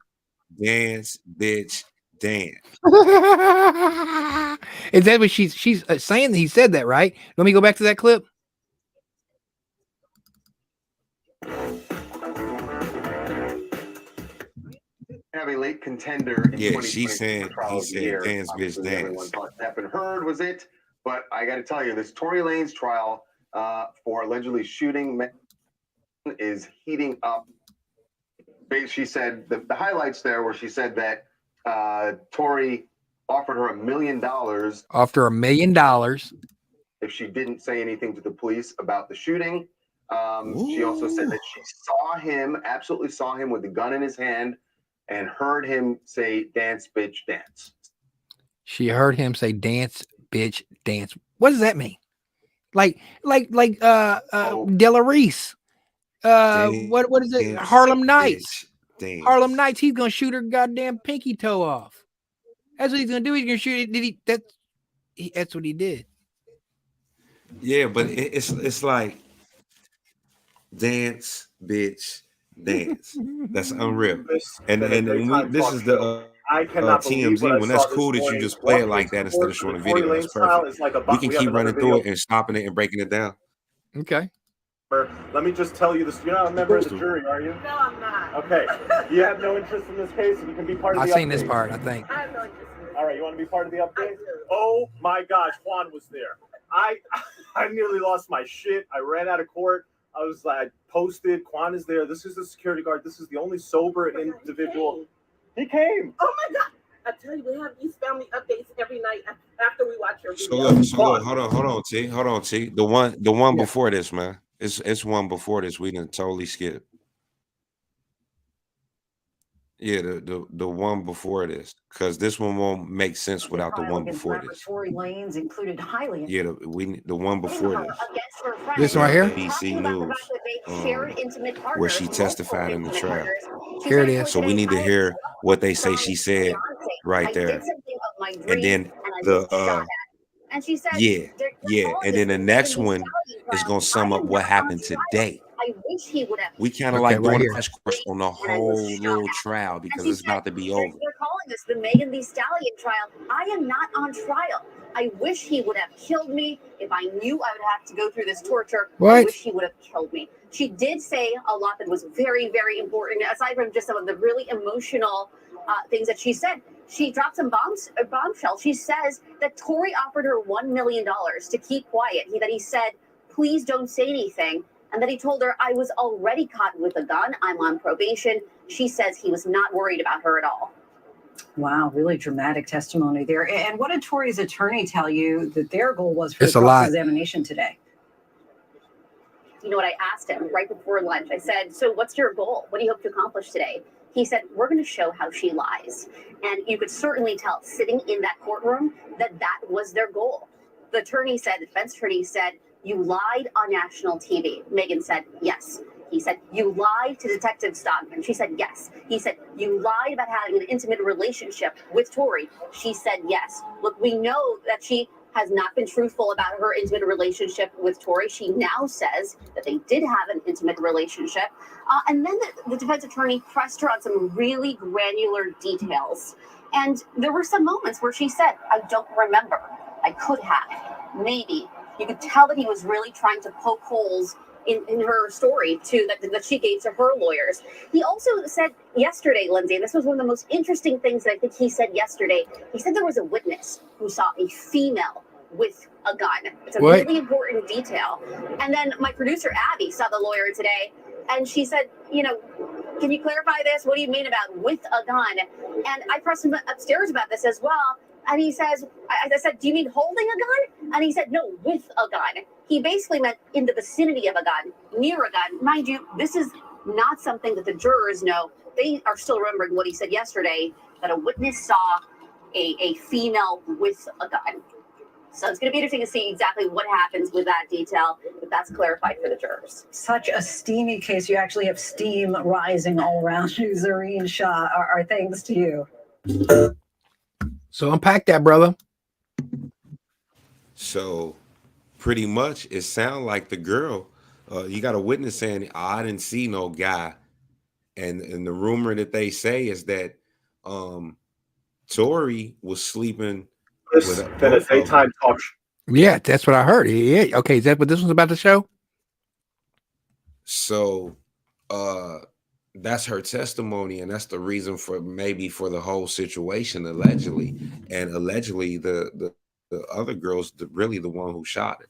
"Dance, bitch, dance. Is that what she's saying? That he said that, right? Let me go back to that clip. Have a late contender in Yeah, she's saying trial he of the said year. dance, bitch, Obviously, everyone dance. thought Stephen Heard was it, but I got to tell you, this Tory Lanez trial for allegedly shooting men is heating up. She said the highlights there where she said that Tory offered her $1 million After $1 million, if she didn't say anything to the police about the shooting. She also said that she absolutely saw him with the gun in his hand and heard him say, "Dance, bitch, dance." she heard him say, "Dance, bitch, dance." What does that mean? Like Della Reese. What is it? Dance, Harlem Nights. bitch, dance. Harlem Nights. He's gonna shoot her goddamn pinky toe off. That's what he's gonna do. He's gonna shoot it. That's what he did. Yeah, but it's like dance, bitch, dance. That's unreal. And this is the I cannot believe what TMZ I one. That's saw this cool that you morning. just play it One like case that instead of report showing a for the video. Tory That's Lanez trial perfect. is like a We can we keep have running another through video. it and stopping it and breaking it down. Okay. Let me just tell you this. You're not a member of the jury, are you? No, I'm not. Okay. You have no interest in this case, and you can be part of I've the seen this update. part, I think. I have no interest in this. All right, you want to be part of the update? Oh my gosh, Juan was there. I nearly lost my shit. I ran out of court. I was like, posted. Quan is there. This is the security guard. This is the only sober individual. He came. Oh my God. I tell you, we have these family updates every night after we watch your So video. look, hold on, T. The one before this, man. It's one before this. We didn't totally skip. Yeah, the one before this, because this one won't make sense without the one before this. Tory Lanez included highly. Yeah, the one before this. This right here? ABC News, where she testified in the trial. Here it is. So we need to hear what they say she said right there, and then the And she said, yeah, and then the next one is gonna sum up what happened today. I wish he would have. We kind of Okay, like doing right a here. crash course on the whole little trial because it's about to be over. They're calling this the Megan Thee Stallion trial. I am not on trial. I wish he would have killed me. If I knew I would have to go through this torture, I What? wish he would have killed me. She did say a lot that was very, very important, aside from just some of the really emotional things that she said. She dropped some bombshell. She says that Tory offered her $1 million to keep quiet. That he said, please don't say anything. And that he told her, I was already caught with a gun. I'm on probation. She says he was not worried about her at all. Wow, really dramatic testimony there. And what did Tory's attorney tell you that their goal was for It's the a lot. cross-examination today? You know what I asked him right before lunch? I said, so what's your goal? What do you hope to accomplish today? He said, we're going to show how she lies. And you could certainly tell sitting in that courtroom that that was their goal. The defense attorney said, you lied on national TV. Megan said, yes. He said, you lied to Detective Stockman. She said, yes. He said, you lied about having an intimate relationship with Tory. She said, yes. Look, we know that she has not been truthful about her intimate relationship with Tory. She now says that they did have an intimate relationship. And then the defense attorney pressed her on some really granular details. And there were some moments where she said, I don't remember. I could have. Maybe. You could tell that he was really trying to poke holes in her story too that she gave to her lawyers. He also said yesterday, Lindsay, and this was one of the most interesting things that I think he said yesterday. He said there was a witness who saw a female with a gun. It's a really important detail. And then my producer Abby saw the lawyer today, and she said, can you clarify this? What do you mean about with a gun? And I pressed him upstairs about this as well. And he says, I said, do you mean holding a gun? And he said, no, with a gun. He basically meant in the vicinity of a gun, near a gun. Mind you, this is not something that the jurors know. They are still remembering what he said yesterday, that a witness saw a female with a gun. So it's going to be interesting to see exactly what happens with that detail, if that's clarified for the jurors. Such a steamy case. You actually have steam rising all around you. Zareen Shah, our thanks to you. So unpack that, brother. So pretty much it sounds like the girl, you got a witness saying, I didn't see no guy. And the rumor that they say is that Tory was sleeping This with been a both of them. daytime talk show. Yeah, that's what I heard. Yeah. Okay, is that what this one's about to show? So that's her testimony, and that's the reason for the whole situation, allegedly. And allegedly the other girl's really the one who shot it.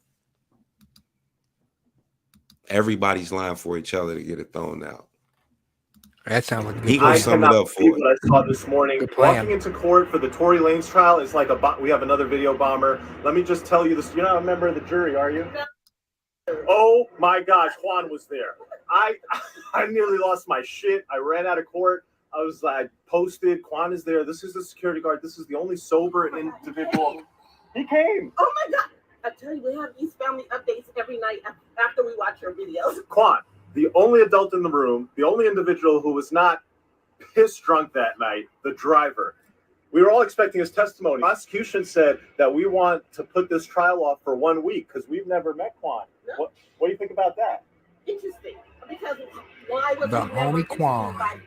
Everybody's lying for each other to get it thrown out. That sounds like a He good gonna I sum it cannot up believe for what I saw this morning. Good plan. Walking into court for the Tory Lanez trial is like we have another video bomber. Let me just tell you this. You're not a member of the jury, are you? Oh my gosh, Juan was there. I nearly lost my shit. I ran out of court. I was like, posted. Quan is there. This is the security guard. This is the only sober individual. He came. Oh my God. I tell you, we have these family updates every night after we watch your videos. Quan, the only adult in the room, the only individual who was not piss drunk that night, the driver. We were all expecting his testimony. Prosecution said that we want to put this trial off for 1 week because we've never met Quan. No. What do you think about that? Interesting. Because why was The he never homie Quan. by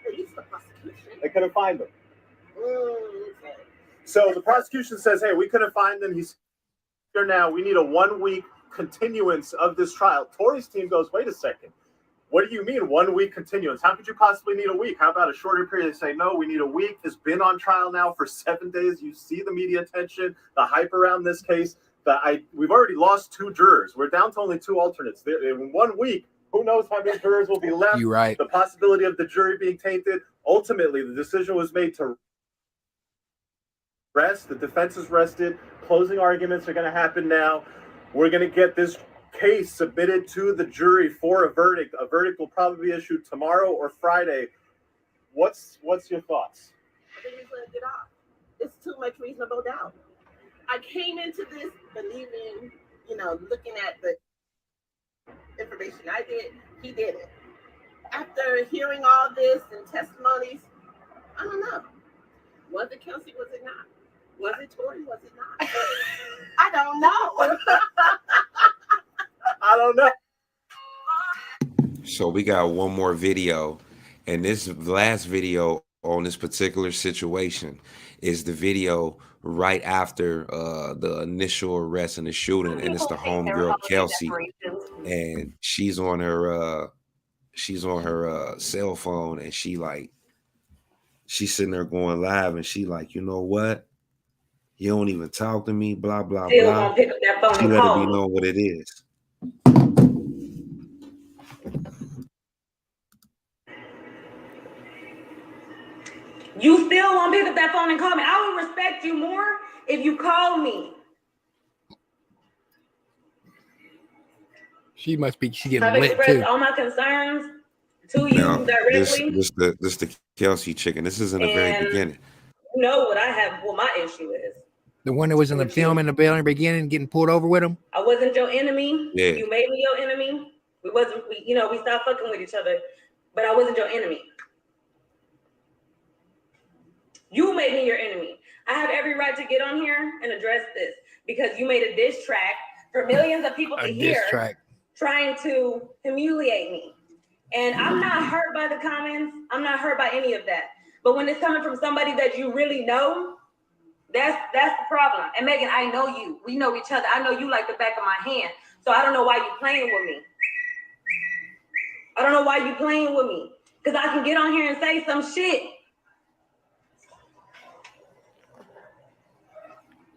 at least the prosecution? They couldn't find him. Okay. So the prosecution says, hey, we couldn't find him. He's here now. We need a 1 week continuance of this trial. Tory's team goes, wait a second. What do you mean 1 week continuance? How could you possibly need a week? How about a shorter period? They say, no, we need a week. It's been on trial now for 7 days. You see the media attention, the hype around this case. We've already lost 2 jurors. We're down to only 2 alternates. In 1 week, who knows how many jurors will be left? You're right. The possibility of the jury being tainted. Ultimately, the decision was made to rest. The defense is rested. Closing arguments are going to happen now. We're going to get this case submitted to the jury for a verdict. A verdict will probably be issued tomorrow or Friday. What's your thoughts? I think he's going to get off. It's too much reasonable doubt. I came into this believing, looking at the information I did, he did it. After hearing all this and testimonies, I don't know. Was it Kelsey? Was it not? Was it Tory? Was it not? I don't know. I don't know. So we got one more video, and this last video on this particular situation is the video right after the initial arrest and the shooting, and it's the homegirl Kelsey, and she's on her cell phone, and she's sitting there going live, and she like, you know what? You don't even talk to me, blah blah Still blah. gonna pick up that phone You and let call me me. know what it is. You still won't pick up that phone and call me. I would respect you more if you call me. She getting I've lit expressed too. all my concerns to you Now, this directly. the Kelsey chicken. This is in the very And beginning. you know what my issue is. The one that was in the film in the very beginning, getting pulled over with him. I wasn't your enemy. Yeah. You made me your enemy. We stopped fucking with each other, but I wasn't your enemy. You made me your enemy. I have every right to get on here and address this because you made a diss track for millions of people to hear, trying to humiliate me. And I'm not hurt by the comments. I'm not hurt by any of that. But when it's coming from somebody that you really know, that's the problem. And Megan, I know you. We know each other. I know you like the back of my hand. So I don't know why you playing with me. I don't know why you playing with me. Because I can get on here and say some shit.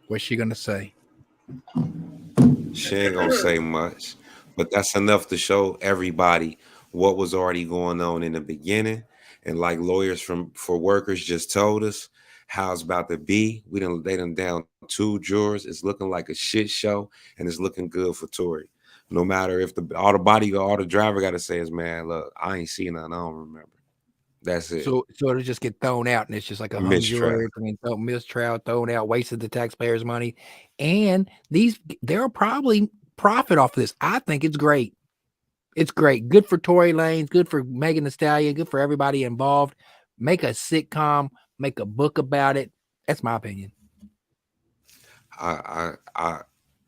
What's she gonna say? She ain't gonna say much, but that's enough to show everybody what was already going on in the beginning. And like lawyers for workers just told us how it's about to be. They done down 2 jurors. It's looking like a shit show, and it's looking good for Tory. No matter if all the driver got to say is, man, look, I ain't seen nothing. I don't remember. That's it. So it'll just get thrown out, and it's just like a mistrial. Mistrial thrown out, wasted the taxpayers' money, and they'll probably profit off of this. I think it's great. It's great. Good for Tory Lanez. Good for Megan Thee Stallion. Good for everybody involved. Make a sitcom. Make a book about it. That's my opinion.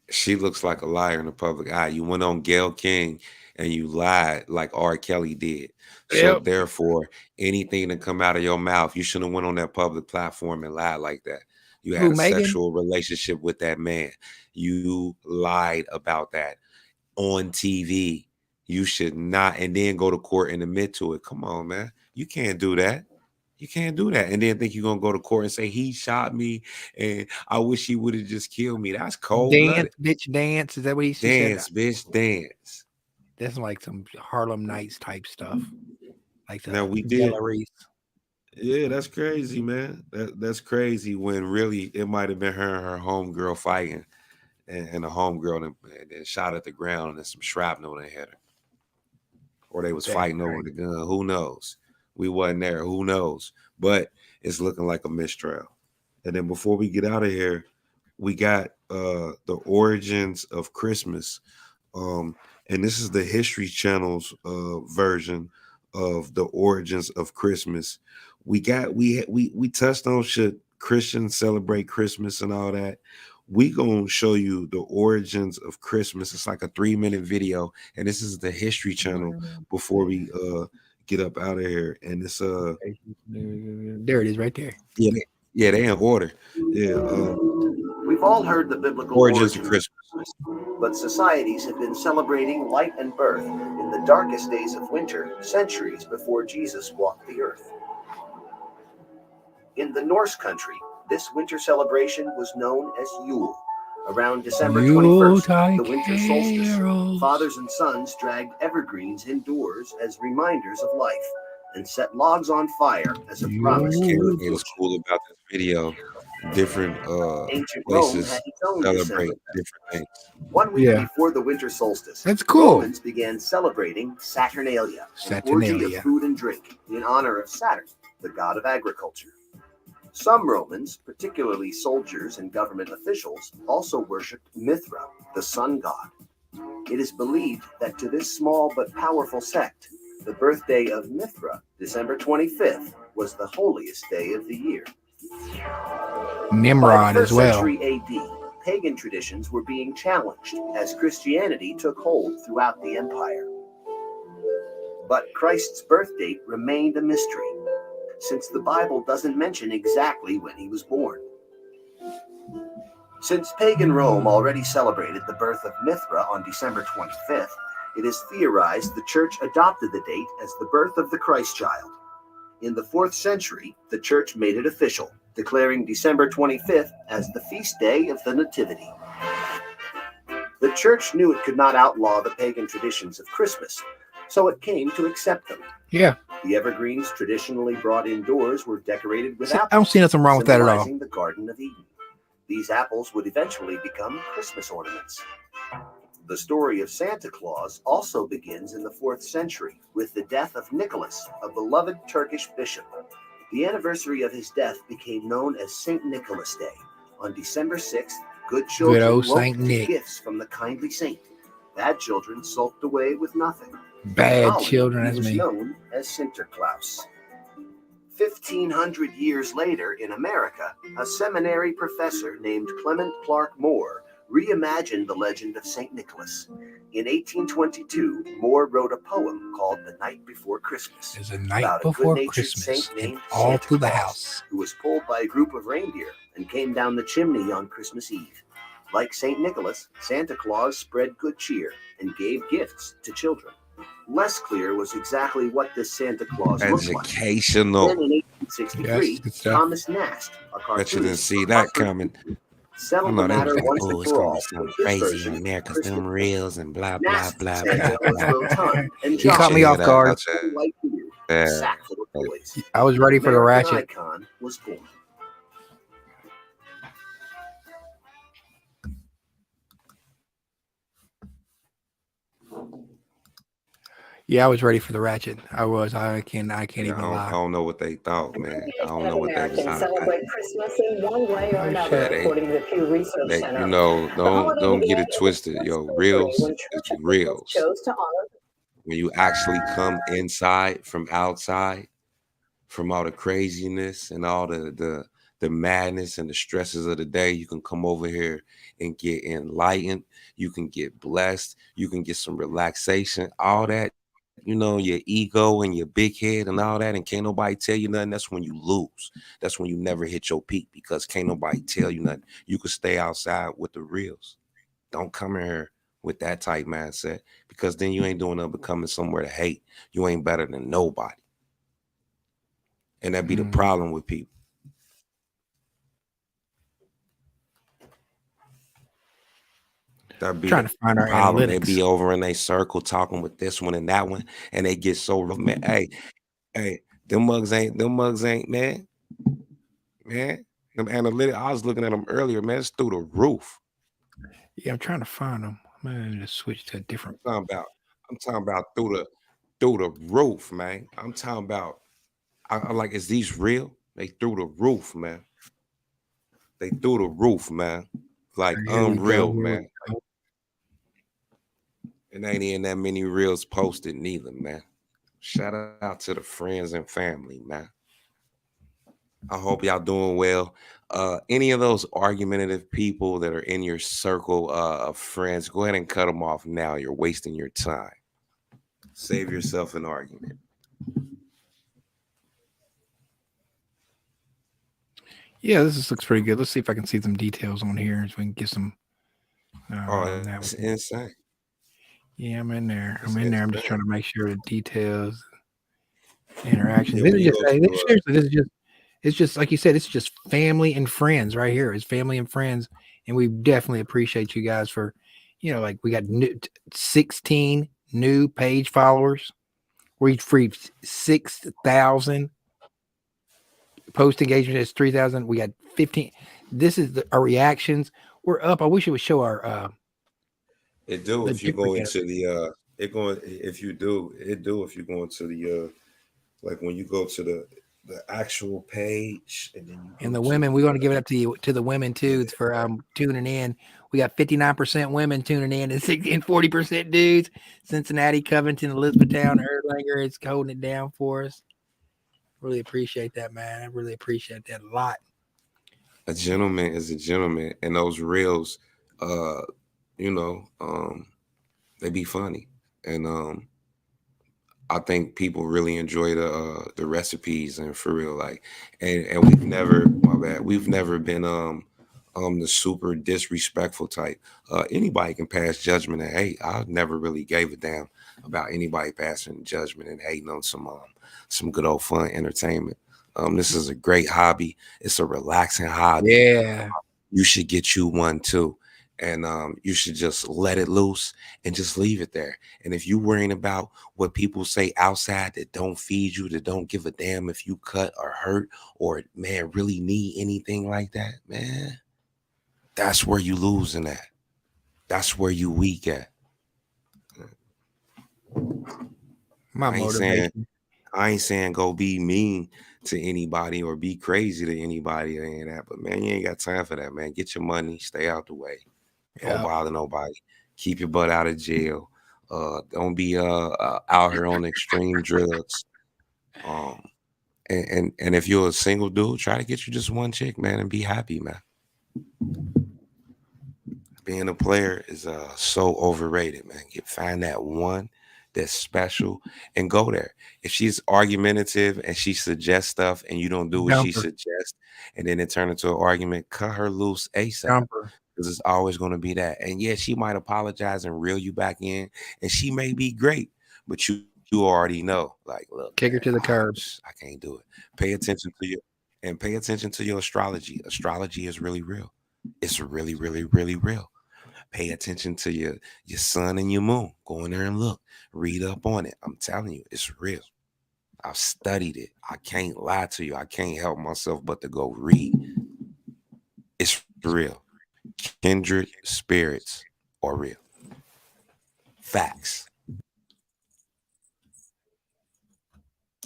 She looks like a liar in the public eye. You went on Gayle King and you lied like R. Kelly did. So therefore, anything that come out of your mouth, you shouldn't have went on that public platform and lied like that. You had a sexual relationship with that man. You lied about that on TV. You should not, and then go to court and admit to it. Come on, man. You can't do that. You can't do that. And then think you're going to go to court and say, he shot me and I wish he would have just killed me. That's cold. Dance, bitch, dance. Is that what he said? Dance, bitch, dance. That's like some Harlem Nights type stuff. Like the now we did. Galleries. Yeah, that's crazy, man. That's crazy when really it might have been her and her homegirl fighting, and the homegirl then shot at the ground and some shrapnel that hit her. Or they was fighting over the gun. Who knows? We wasn't there. Who knows? But it's looking like a mistrial. And then before we get out of here, we got the origins of Christmas. And this is the History Channel's version of the origins of Christmas. We touched on should Christians celebrate Christmas and all that. We gonna show you the origins of Christmas. It's like a 3-minute video, and this is the History Channel before we get up out of here. And it's there it is right there. Yeah, they in order. Yeah. We've all heard the biblical origins of Christmas, but societies have been celebrating light and birth in the darkest days of winter, centuries before Jesus walked the earth. In the Norse country, this winter celebration was known as Yule. Around December 21st, the winter solstice, fathers and sons dragged evergreens indoors as reminders of life and set logs on fire as a promise to good What's cool about this video, different places celebrate different things. 1 week before the winter solstice, that's cool. Romans began celebrating Saturnalia, an orgy of food and drink in honor of Saturn, the god of agriculture. Some Romans, particularly soldiers and government officials, also worshipped Mithra, the sun god. It is believed that to this small but powerful sect, the birthday of Mithra, December 25th, was the holiest day of the year. Nimrod as well. By the 1st century AD, pagan traditions were being challenged as Christianity took hold throughout the empire. But Christ's birth date remained a mystery, since the Bible doesn't mention exactly when he was born. Since pagan Rome already celebrated the birth of Mithra on December 25th, it is theorized the church adopted the date as the birth of the Christ child. In the 4th century, the church made it official, declaring December 25th as the feast day of the Nativity. The church knew it could not outlaw the pagan traditions of Christmas, so it came to accept them. Yeah. The evergreens traditionally brought indoors were decorated with apples. I don't see nothing wrong with that at all. Symbolizing the Garden of Eden. These apples would eventually become Christmas ornaments. The story of Santa Claus also begins in the 4th century with the death of Nicholas, a beloved Turkish bishop. The anniversary of his death became known as St. Nicholas Day. On December 6th, good children welcomed gifts from the kindly saint. Bad children sulked away with nothing. Bad children, that's me. Known as Sinterklaas. 1,500 years later in America, a seminary professor named Clement Clark Moore reimagined the legend of St. Nicholas. In 1822, Moore wrote a poem called The Night Before Christmas. There's a night before Christmas, and all through the house, who was pulled by a group of reindeer and came down the chimney on Christmas Eve. Like St. Nicholas, Santa Claus spread good cheer and gave gifts to children. Less clear was exactly what this Santa Claus looked like. Educational. Then in 1863, Thomas Nast, a cartoonist, Bet you didn't see that coming. settled the matter once and it's for gonna all. be something with his crazy version in there of because them Christmas. reels and blah blah Nast blah Santa blah was blah. rotund and He caught me off guard. like you, a sack full of toys. I was ready for the American ratchet. icon was born. Yeah, I was ready for the ratchet. I was. I can't even I lie. don't know what they thought, man. I don't know what they was Americans talking about. celebrate Christmas in one way or another, They- according to the Pew Research They, Center. you know, don't get it twisted. Yo, reels When is reels. chose to honor When you actually come inside from outside, from all the craziness and all the the madness and the stresses of the day. You can come over here and get enlightened. You can get blessed. You can get some relaxation. All that, your ego and your big head and all that, and can't nobody tell you nothing. That's when you lose. That's when you never hit your peak, because can't nobody tell you nothing. You can stay outside with the reals. Don't come in here with that type mindset, because then you ain't doing nothing but coming somewhere to hate. You ain't better than nobody. And that be the problem with people. That be Trying to find our problem. They analytics. be over in a circle talking with this one and that one, and they get so man. Hey, them mugs ain't man. Them analytics. I was looking at them earlier, man. It's through the roof. Yeah, I'm trying to find them. I'm gonna just switch to a different. I'm talking about through the roof, man. I'm talking about. I like, is these real? They through the roof, man. They through the roof, man. Like unreal, man. And ain't even that many reels posted neither, man. Shout out to the friends and family, man. I hope y'all doing well. Any of those argumentative people that are in your circle of friends, go ahead and cut them off now. You're wasting your time. Save yourself an argument. Yeah, this looks pretty good. Let's see if I can see some details on here so we can get some. That's insane. Yeah, I'm in there. That's I'm just trying to make sure the details, interaction. Yeah, Seriously, it's just like you said, it's just family and friends right here. It's family and friends, and we definitely appreciate you guys for, like we got 16 new page followers. We've reached 6,000. Post engagement is 3,000. We got 15. This is our reactions. We're up. I wish it would show our. It do if you go into the if you go into the like when you go to the actual page, and then the women, we're going to give it up to the women too for tuning in. We got 59% women tuning in and 40% dudes. Cincinnati, Covington, Elizabethtown, Erlanger is holding it down for us. Really appreciate that, man. I really appreciate that a lot. A gentleman is a gentleman, and those reels, they be funny, and I think people really enjoy the recipes, and for real, like, and we've never been the super disrespectful type. Anybody can pass judgment and hate. I never really gave a damn about anybody passing judgment and hating on some good old fun entertainment. This is a great hobby. It's a relaxing hobby. Yeah. You should get you one too. And you should just let it loose and just leave it there. And if you're worrying about what people say outside that don't feed you, that don't give a damn if you cut or hurt or, man, really need anything like that, man, that's where you losing at. That's where you weak at. I ain't saying go be mean to anybody or be crazy to anybody or any of that, but man, you ain't got time for that, man. Get your money, stay out the way. Don't bother nobody. Keep your butt out of jail. Don't be out here on extreme drugs. And if you're a single dude, try to get you just one chick, man, and be happy, man. Being a player is so overrated, man. Find that one that's special and go there. If she's argumentative and she suggests stuff and you don't do what she suggests, and then it turns into an argument, cut her loose ASAP. Because it's always going to be that. And yeah, she might apologize and reel you back in, and she may be great, but you already know, like, look, kick her to the curb. I can't do it. Pay attention to your astrology. Astrology is really real. It's really, really, really real. Pay attention to your sun and your moon. Go in there and look. Read up on it. I'm telling you, it's real. I've studied it. I can't lie to you. I can't help myself but to go read. It's real. Kindred spirits are real. Facts.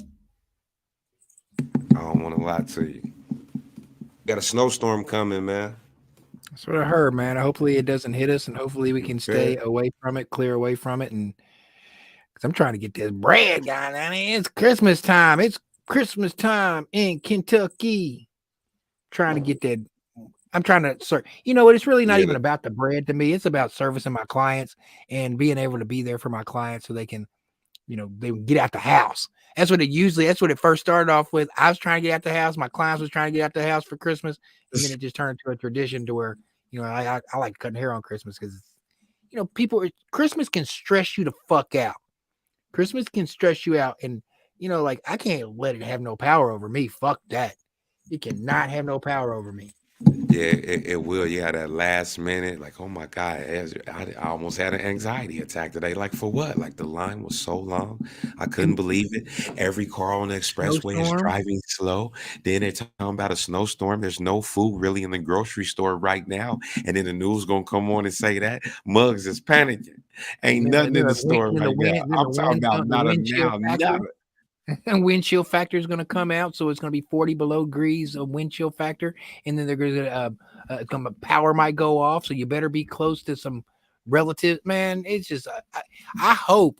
I don't want to lie to you. Got a snowstorm coming, man. That's what I heard, man. Hopefully it doesn't hit us, and hopefully we can stay away from it, clear away from it. And because I'm trying to get this bread, guys. I mean, it's Christmas time. It's Christmas time in Kentucky. trying to get that. I'm trying to serve. You know what? It's really not Yeah, even about the bread to me. It's about servicing my clients and being able to be there for my clients so they can, you know, they can get out the house. That's what it first started off with. I was trying to get out the house. My clients was trying to get out the house for Christmas. And then it just turned into a tradition to where, you know, I like cutting hair on Christmas because, you know, Christmas can stress you the fuck out. Christmas can stress you out. And, you know, like I can't let it have no power over me. Fuck that. It cannot have no power over me. Yeah, it will. Yeah, that last minute, like, oh my God, I almost had an anxiety attack today. Like, for what? Like, the line was so long. I couldn't believe it. Every car on the expressway is driving slow. Then they're talking about a snowstorm. There's no food really in the grocery store right now. And then the news going to come on and say that. Muggs is panicking. Ain't nothing in the store right now. I'm talking about not a now, nothing. And wind chill factor is going to come out, so it's going to be 40 below degrees of wind chill factor, and then they're going to power might go off, so you better be close to some relatives. Man, it's just I hope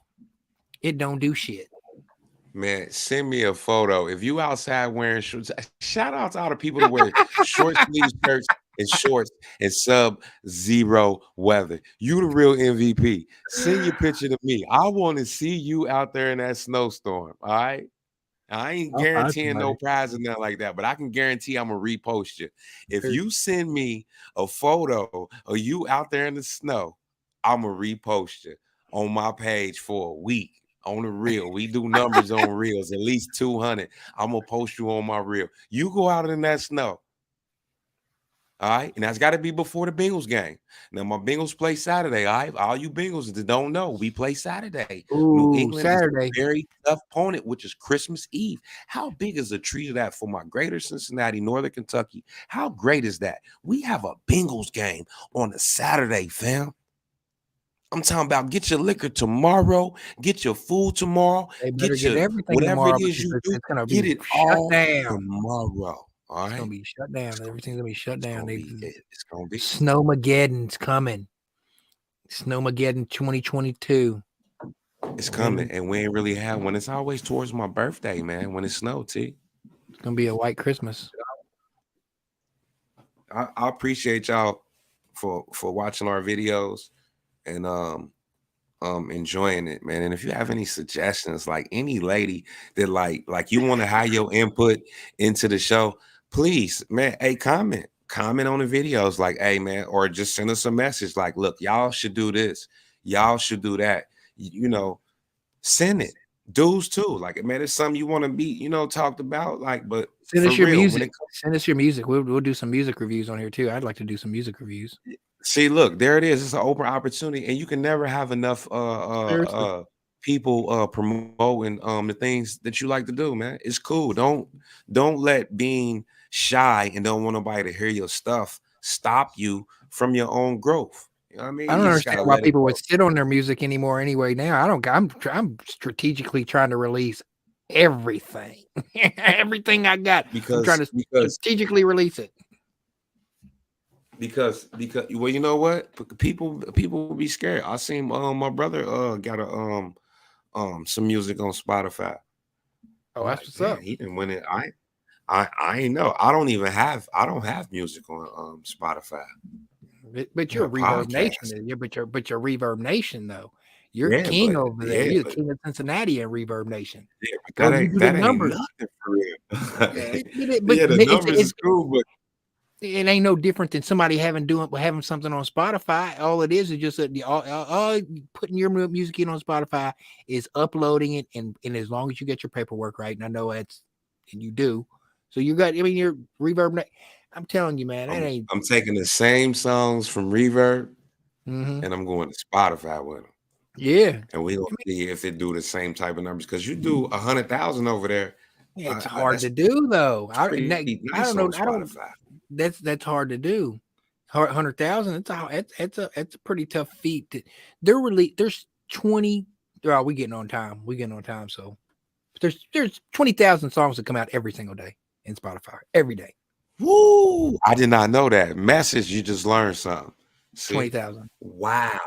it don't do shit. Man, send me a photo if you outside wearing shorts. Shout out to all the people that wear short sleeve shirts and shorts in sub-zero weather. You the real MVP. Send your picture to me. I want to see you out there in that snowstorm. All right. I ain't guaranteeing no prize or nothing like that, but I can guarantee I'm gonna repost you. If you send me a photo of you out there in the snow, I'm gonna repost you on my page for a week. On the reel, we do numbers on reels, at least 200. I'm gonna post you on my reel. You go out in that snow. All right, and that's got to be before the Bengals game. Now, my Bengals play Saturday. All right, all you Bengals that don't know, we play Saturday. Ooh, New England Saturday. is a very tough opponent, which is Christmas Eve. How big is the treat of that for my greater Cincinnati, Northern Kentucky? How great is that? We have a Bengals game on a Saturday, fam. I'm talking about get your liquor tomorrow, get your food tomorrow, get your everything whatever tomorrow it is you do, gonna get be it shut all down. tomorrow. All right, it's gonna be shut down. Everything's gonna be shut down. It's gonna be Snowmageddon's coming. Snowmageddon 2022. It's coming, and we ain't really had one. It's always towards my birthday, man. When it snowed, T. It's gonna be a white Christmas. I appreciate y'all for watching our videos and enjoying it, man. And if you have any suggestions, like any lady that like you want to have your input into the show, please, man, hey, comment on the videos, like, hey, man, or just send us a message like, look, y'all should do this, y'all should do that, you know, send it. Dudes too, like, man, it's something you want to be, you know, talked about, like, but send us your music. Send us your music. We'll do some music reviews on here too. I'd like to do some music reviews. See, look, there it is. It's an open opportunity, and you can never have enough people promoting the things that you like to do, man. It's cool. Don't let being shy and don't want nobody to hear your stuff stop you from your own growth. You know what I mean? I don't understand why people would sit on their music anymore anyway. Now I'm strategically trying to release everything. Everything I got. I'm trying to strategically release it. Because well, you know what? People will be scared. I seen my brother got a some music on Spotify. Oh, that's what's up. He didn't win it. I ain't know. I don't have music on Spotify. But you're Reverb Nation. But you're Reverb Nation though. You're king over there. You're the king of Cincinnati and Reverb Nation. Yeah, but that ain't nothing for real. The numbers is cool, but it ain't no different than somebody having something on Spotify. All it is just all putting your music in on Spotify is uploading it, and as long as you get your paperwork right, and I know and you do, so you got. I mean, your Reverb. I'm telling you, man, that ain't. I'm taking the same songs from Reverb, and I'm going to Spotify with them. Yeah, and we gonna see if it do the same type of numbers because you do 100,000 over there. Yeah, it's hard to do though. I don't know. That's hard to do. 100,000. It's a pretty tough feat. There's 20. Oh, we getting on time. So there's 20,000 songs that come out every single day in Spotify every day. Woo! I did not know that. Message, you just learned something. 20,000. Wow.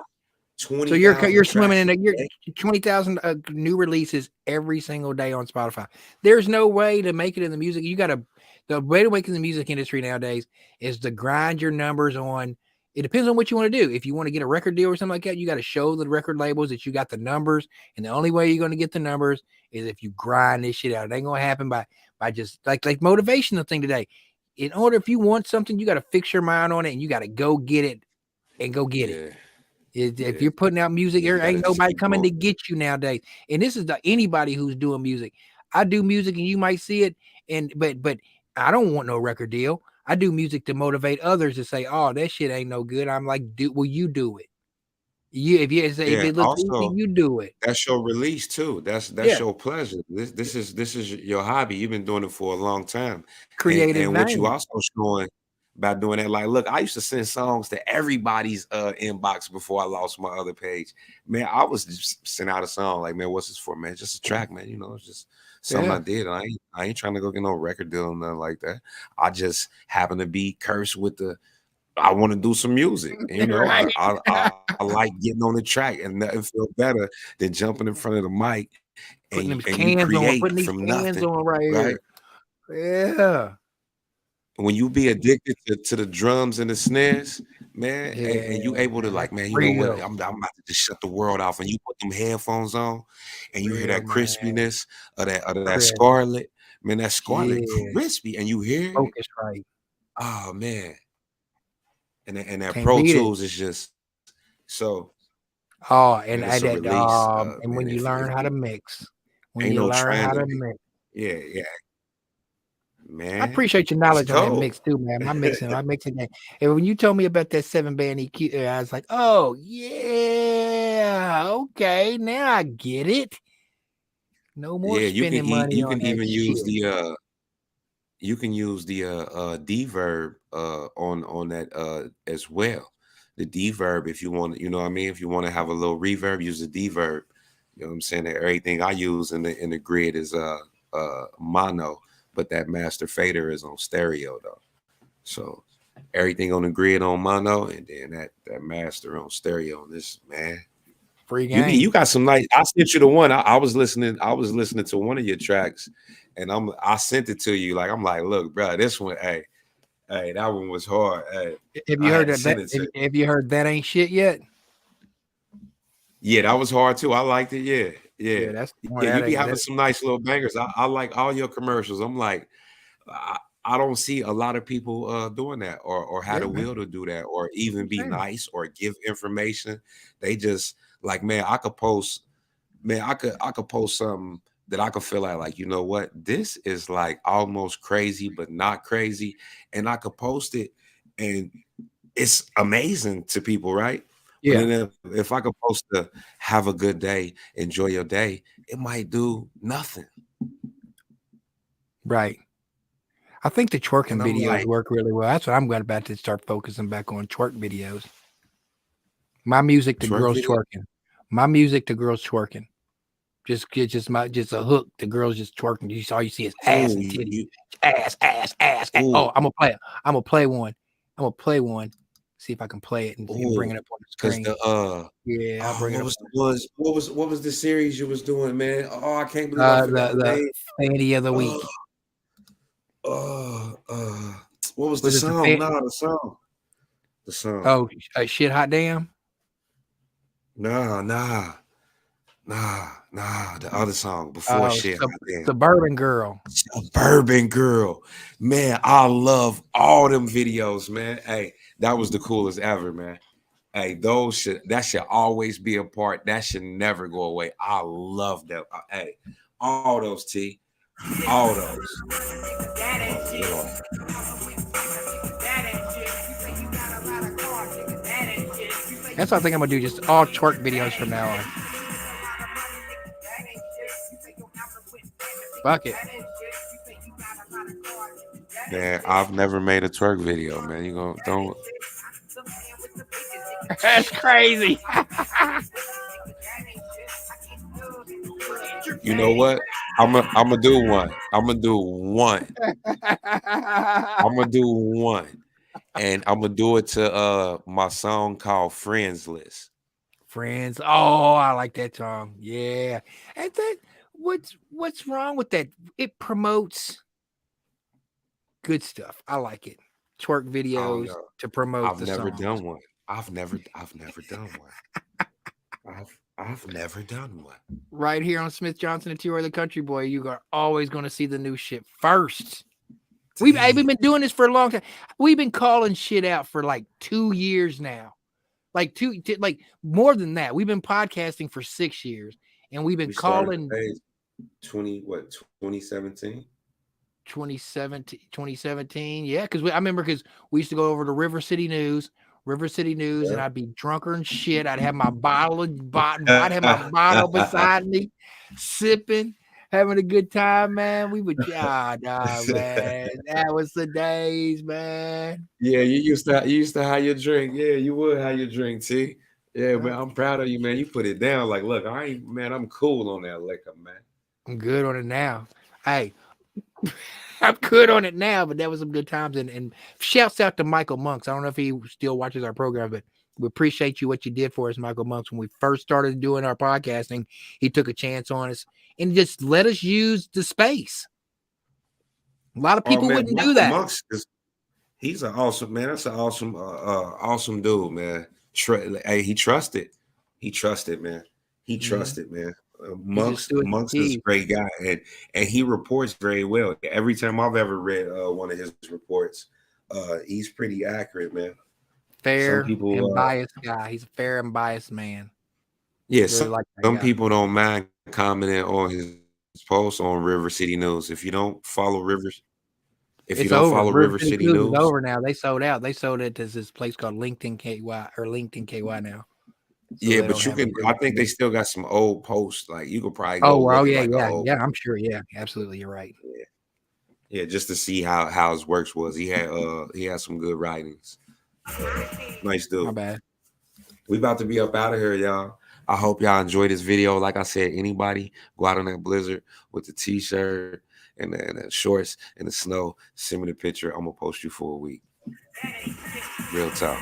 20. So you're swimming in 20,000 new releases every single day on Spotify. There's no way to make it in the music. You got to The way to make in the music industry nowadays is to grind your numbers on. It depends on what you want to do. If you want to get a record deal or something like that, you got to show the record labels that you got the numbers. And the only way you're going to get the numbers is if you grind this shit out. It ain't going to happen by just like motivational thing today. In order, if you want something, you got to fix your mind on it and you got to go get it and go get it. If you're putting out music, there ain't nobody coming to get you nowadays. And this is anybody who's doing music. I do music and you might see it. But I don't want no record deal. I do music to motivate others to say, "Oh, that shit ain't no good." I'm like, "Will you do it? If it looks easy, you do it." That's your release too. That's your pleasure. This is your hobby. You've been doing it for a long time. Creative and what you also showing by doing that, like, look, I used to send songs to everybody's inbox before I lost my other page. Man, I was just send out a song like, man, what's this for, man? Just a track, man. You know, it's just something I did. I ain't trying to go get no record deal or nothing like that. I just happen to be cursed with I want to do some music. You know, I like getting on the track, and nothing feel better than jumping in front of the mic and you create from nothing. Right? Yeah. When you be addicted to the drums and the snares, man, and you able to like, man, you know what? I'm about to just shut the world off. And you put them headphones on, and you hear that crispiness of that Scarlett, man. That Scarlett crispy, and you hear focus right. Oh man, and that Pro Tools is just so. Oh, and and when you learn how to mix, yeah. Man, I appreciate your knowledge on that mix too, man. I'm mixing that. And when you told me about that 7-band EQ, I was like, oh yeah, okay, now I get it. No more spending money. You can even use you can use the deverb on that as well. The deverb, if you want, you know what I mean. If you want to have a little reverb, use the deverb. You know what I'm saying? That everything I use in the grid is mono. But that master fader is on stereo though. So everything on the grid on mono, and then that master on stereo. This man, free game. You got some nice. I sent you the one. I was listening to one of your tracks, and I sent it to you. Like, I'm like, look, bro, this one, hey, that one was hard. Hey, have you heard that? Have you heard That Ain't Shit yet? Yeah, that was hard too. I liked it. Yeah. Yeah, You be having some nice little bangers. I like all your commercials. I'm like, I don't see a lot of people doing that or have the will to do that or even be nice or give information. They just like, man, I could post something that I could feel like, you know what, this is like almost crazy, but not crazy. And I could post it and it's amazing to people, right? Yeah. And if I could post to have a good day, enjoy your day, it might do nothing. Right. I think the twerking videos work really well. That's what I'm about to start focusing back on, twerk videos. My music to girls twerking. My music to girls twerking. Just a hook. The girls just twerking. All you see is ass and titties. Ass. Oh, I'm gonna play one. See if I can play it and bring it up on the screen. I'll bring it up. What was the series you was doing, man? Oh, I can't believe the Fanny of the Week. What was the song? The song. Oh, Shit Hot Damn. Nah. The other song before Shit Hot Damn. Suburban Girl. Man, I love all them videos, man. Hey, that was the coolest ever, man. Hey, that should always be a part. That should never go away. I love that. Hey, all those T. All those. That's what I think I'm gonna do. Just all twerk videos from now on. Fuck it. Man, I've never made a twerk video, man. Don't. That's crazy. You know what? I'm gonna do one. And I'm gonna do it to my song called Friends List. Friends. Oh, I like that song. Yeah. And then what's wrong with that? It promotes Good stuff. I like it. Twerk videos to promote I've the never songs. done one. I've never done one. I've never done one. Right here on Smith Johnson and T-Roy the Country Boy, you are always going to see the new shit first. We've been doing this for a long time. We've been calling shit out for like 2 years now. Like more than that. We've been podcasting for 6 years, and we've been calling 2017. 2017. Yeah, because I remember we used to go over to River City News, and I'd be drunker and shit. I'd have my bottle beside me, sipping, having a good time, man. We would, man. That was the days, man. Yeah, you used to have your drink. Yeah, you would have your drink, T. Yeah, man. I'm proud of you, man. You put it down. Like, look, I'm cool on that liquor, man. I'm good on it now. Hey, I'm good on it now, but that was some good times. And shouts out to Michael Monks. I don't know if he still watches our program, but we appreciate what you did for us, Michael Monks. When we first started doing our podcasting, he took a chance on us and just let us use the space. A lot of people wouldn't do that. Monks he's an awesome man. That's an awesome dude, man. He trusted, man. He trusted, man. Monks is a great guy, and he reports very well. Every time I've ever read one of his reports, he's pretty accurate, man. Fair and biased guy. He's a fair and biased man. Yeah, really some people don't mind commenting on his posts on River City News. If you don't follow River City News, it's over now. They sold out. They sold it to this place called LinkedIn KY or LinkedIn KY now. So yeah, but you can. I think they still got some old posts. Like you could probably go. Yeah. I'm sure. Yeah, absolutely. You're right. Yeah, just to see how his works was. He had some good writings. Nice dude. My bad. We about to be up out of here, y'all. I hope y'all enjoyed this video. Like I said, anybody go out on that blizzard with the t-shirt and the shorts in the snow, send me the picture. I'm gonna post you for a week. Real talk.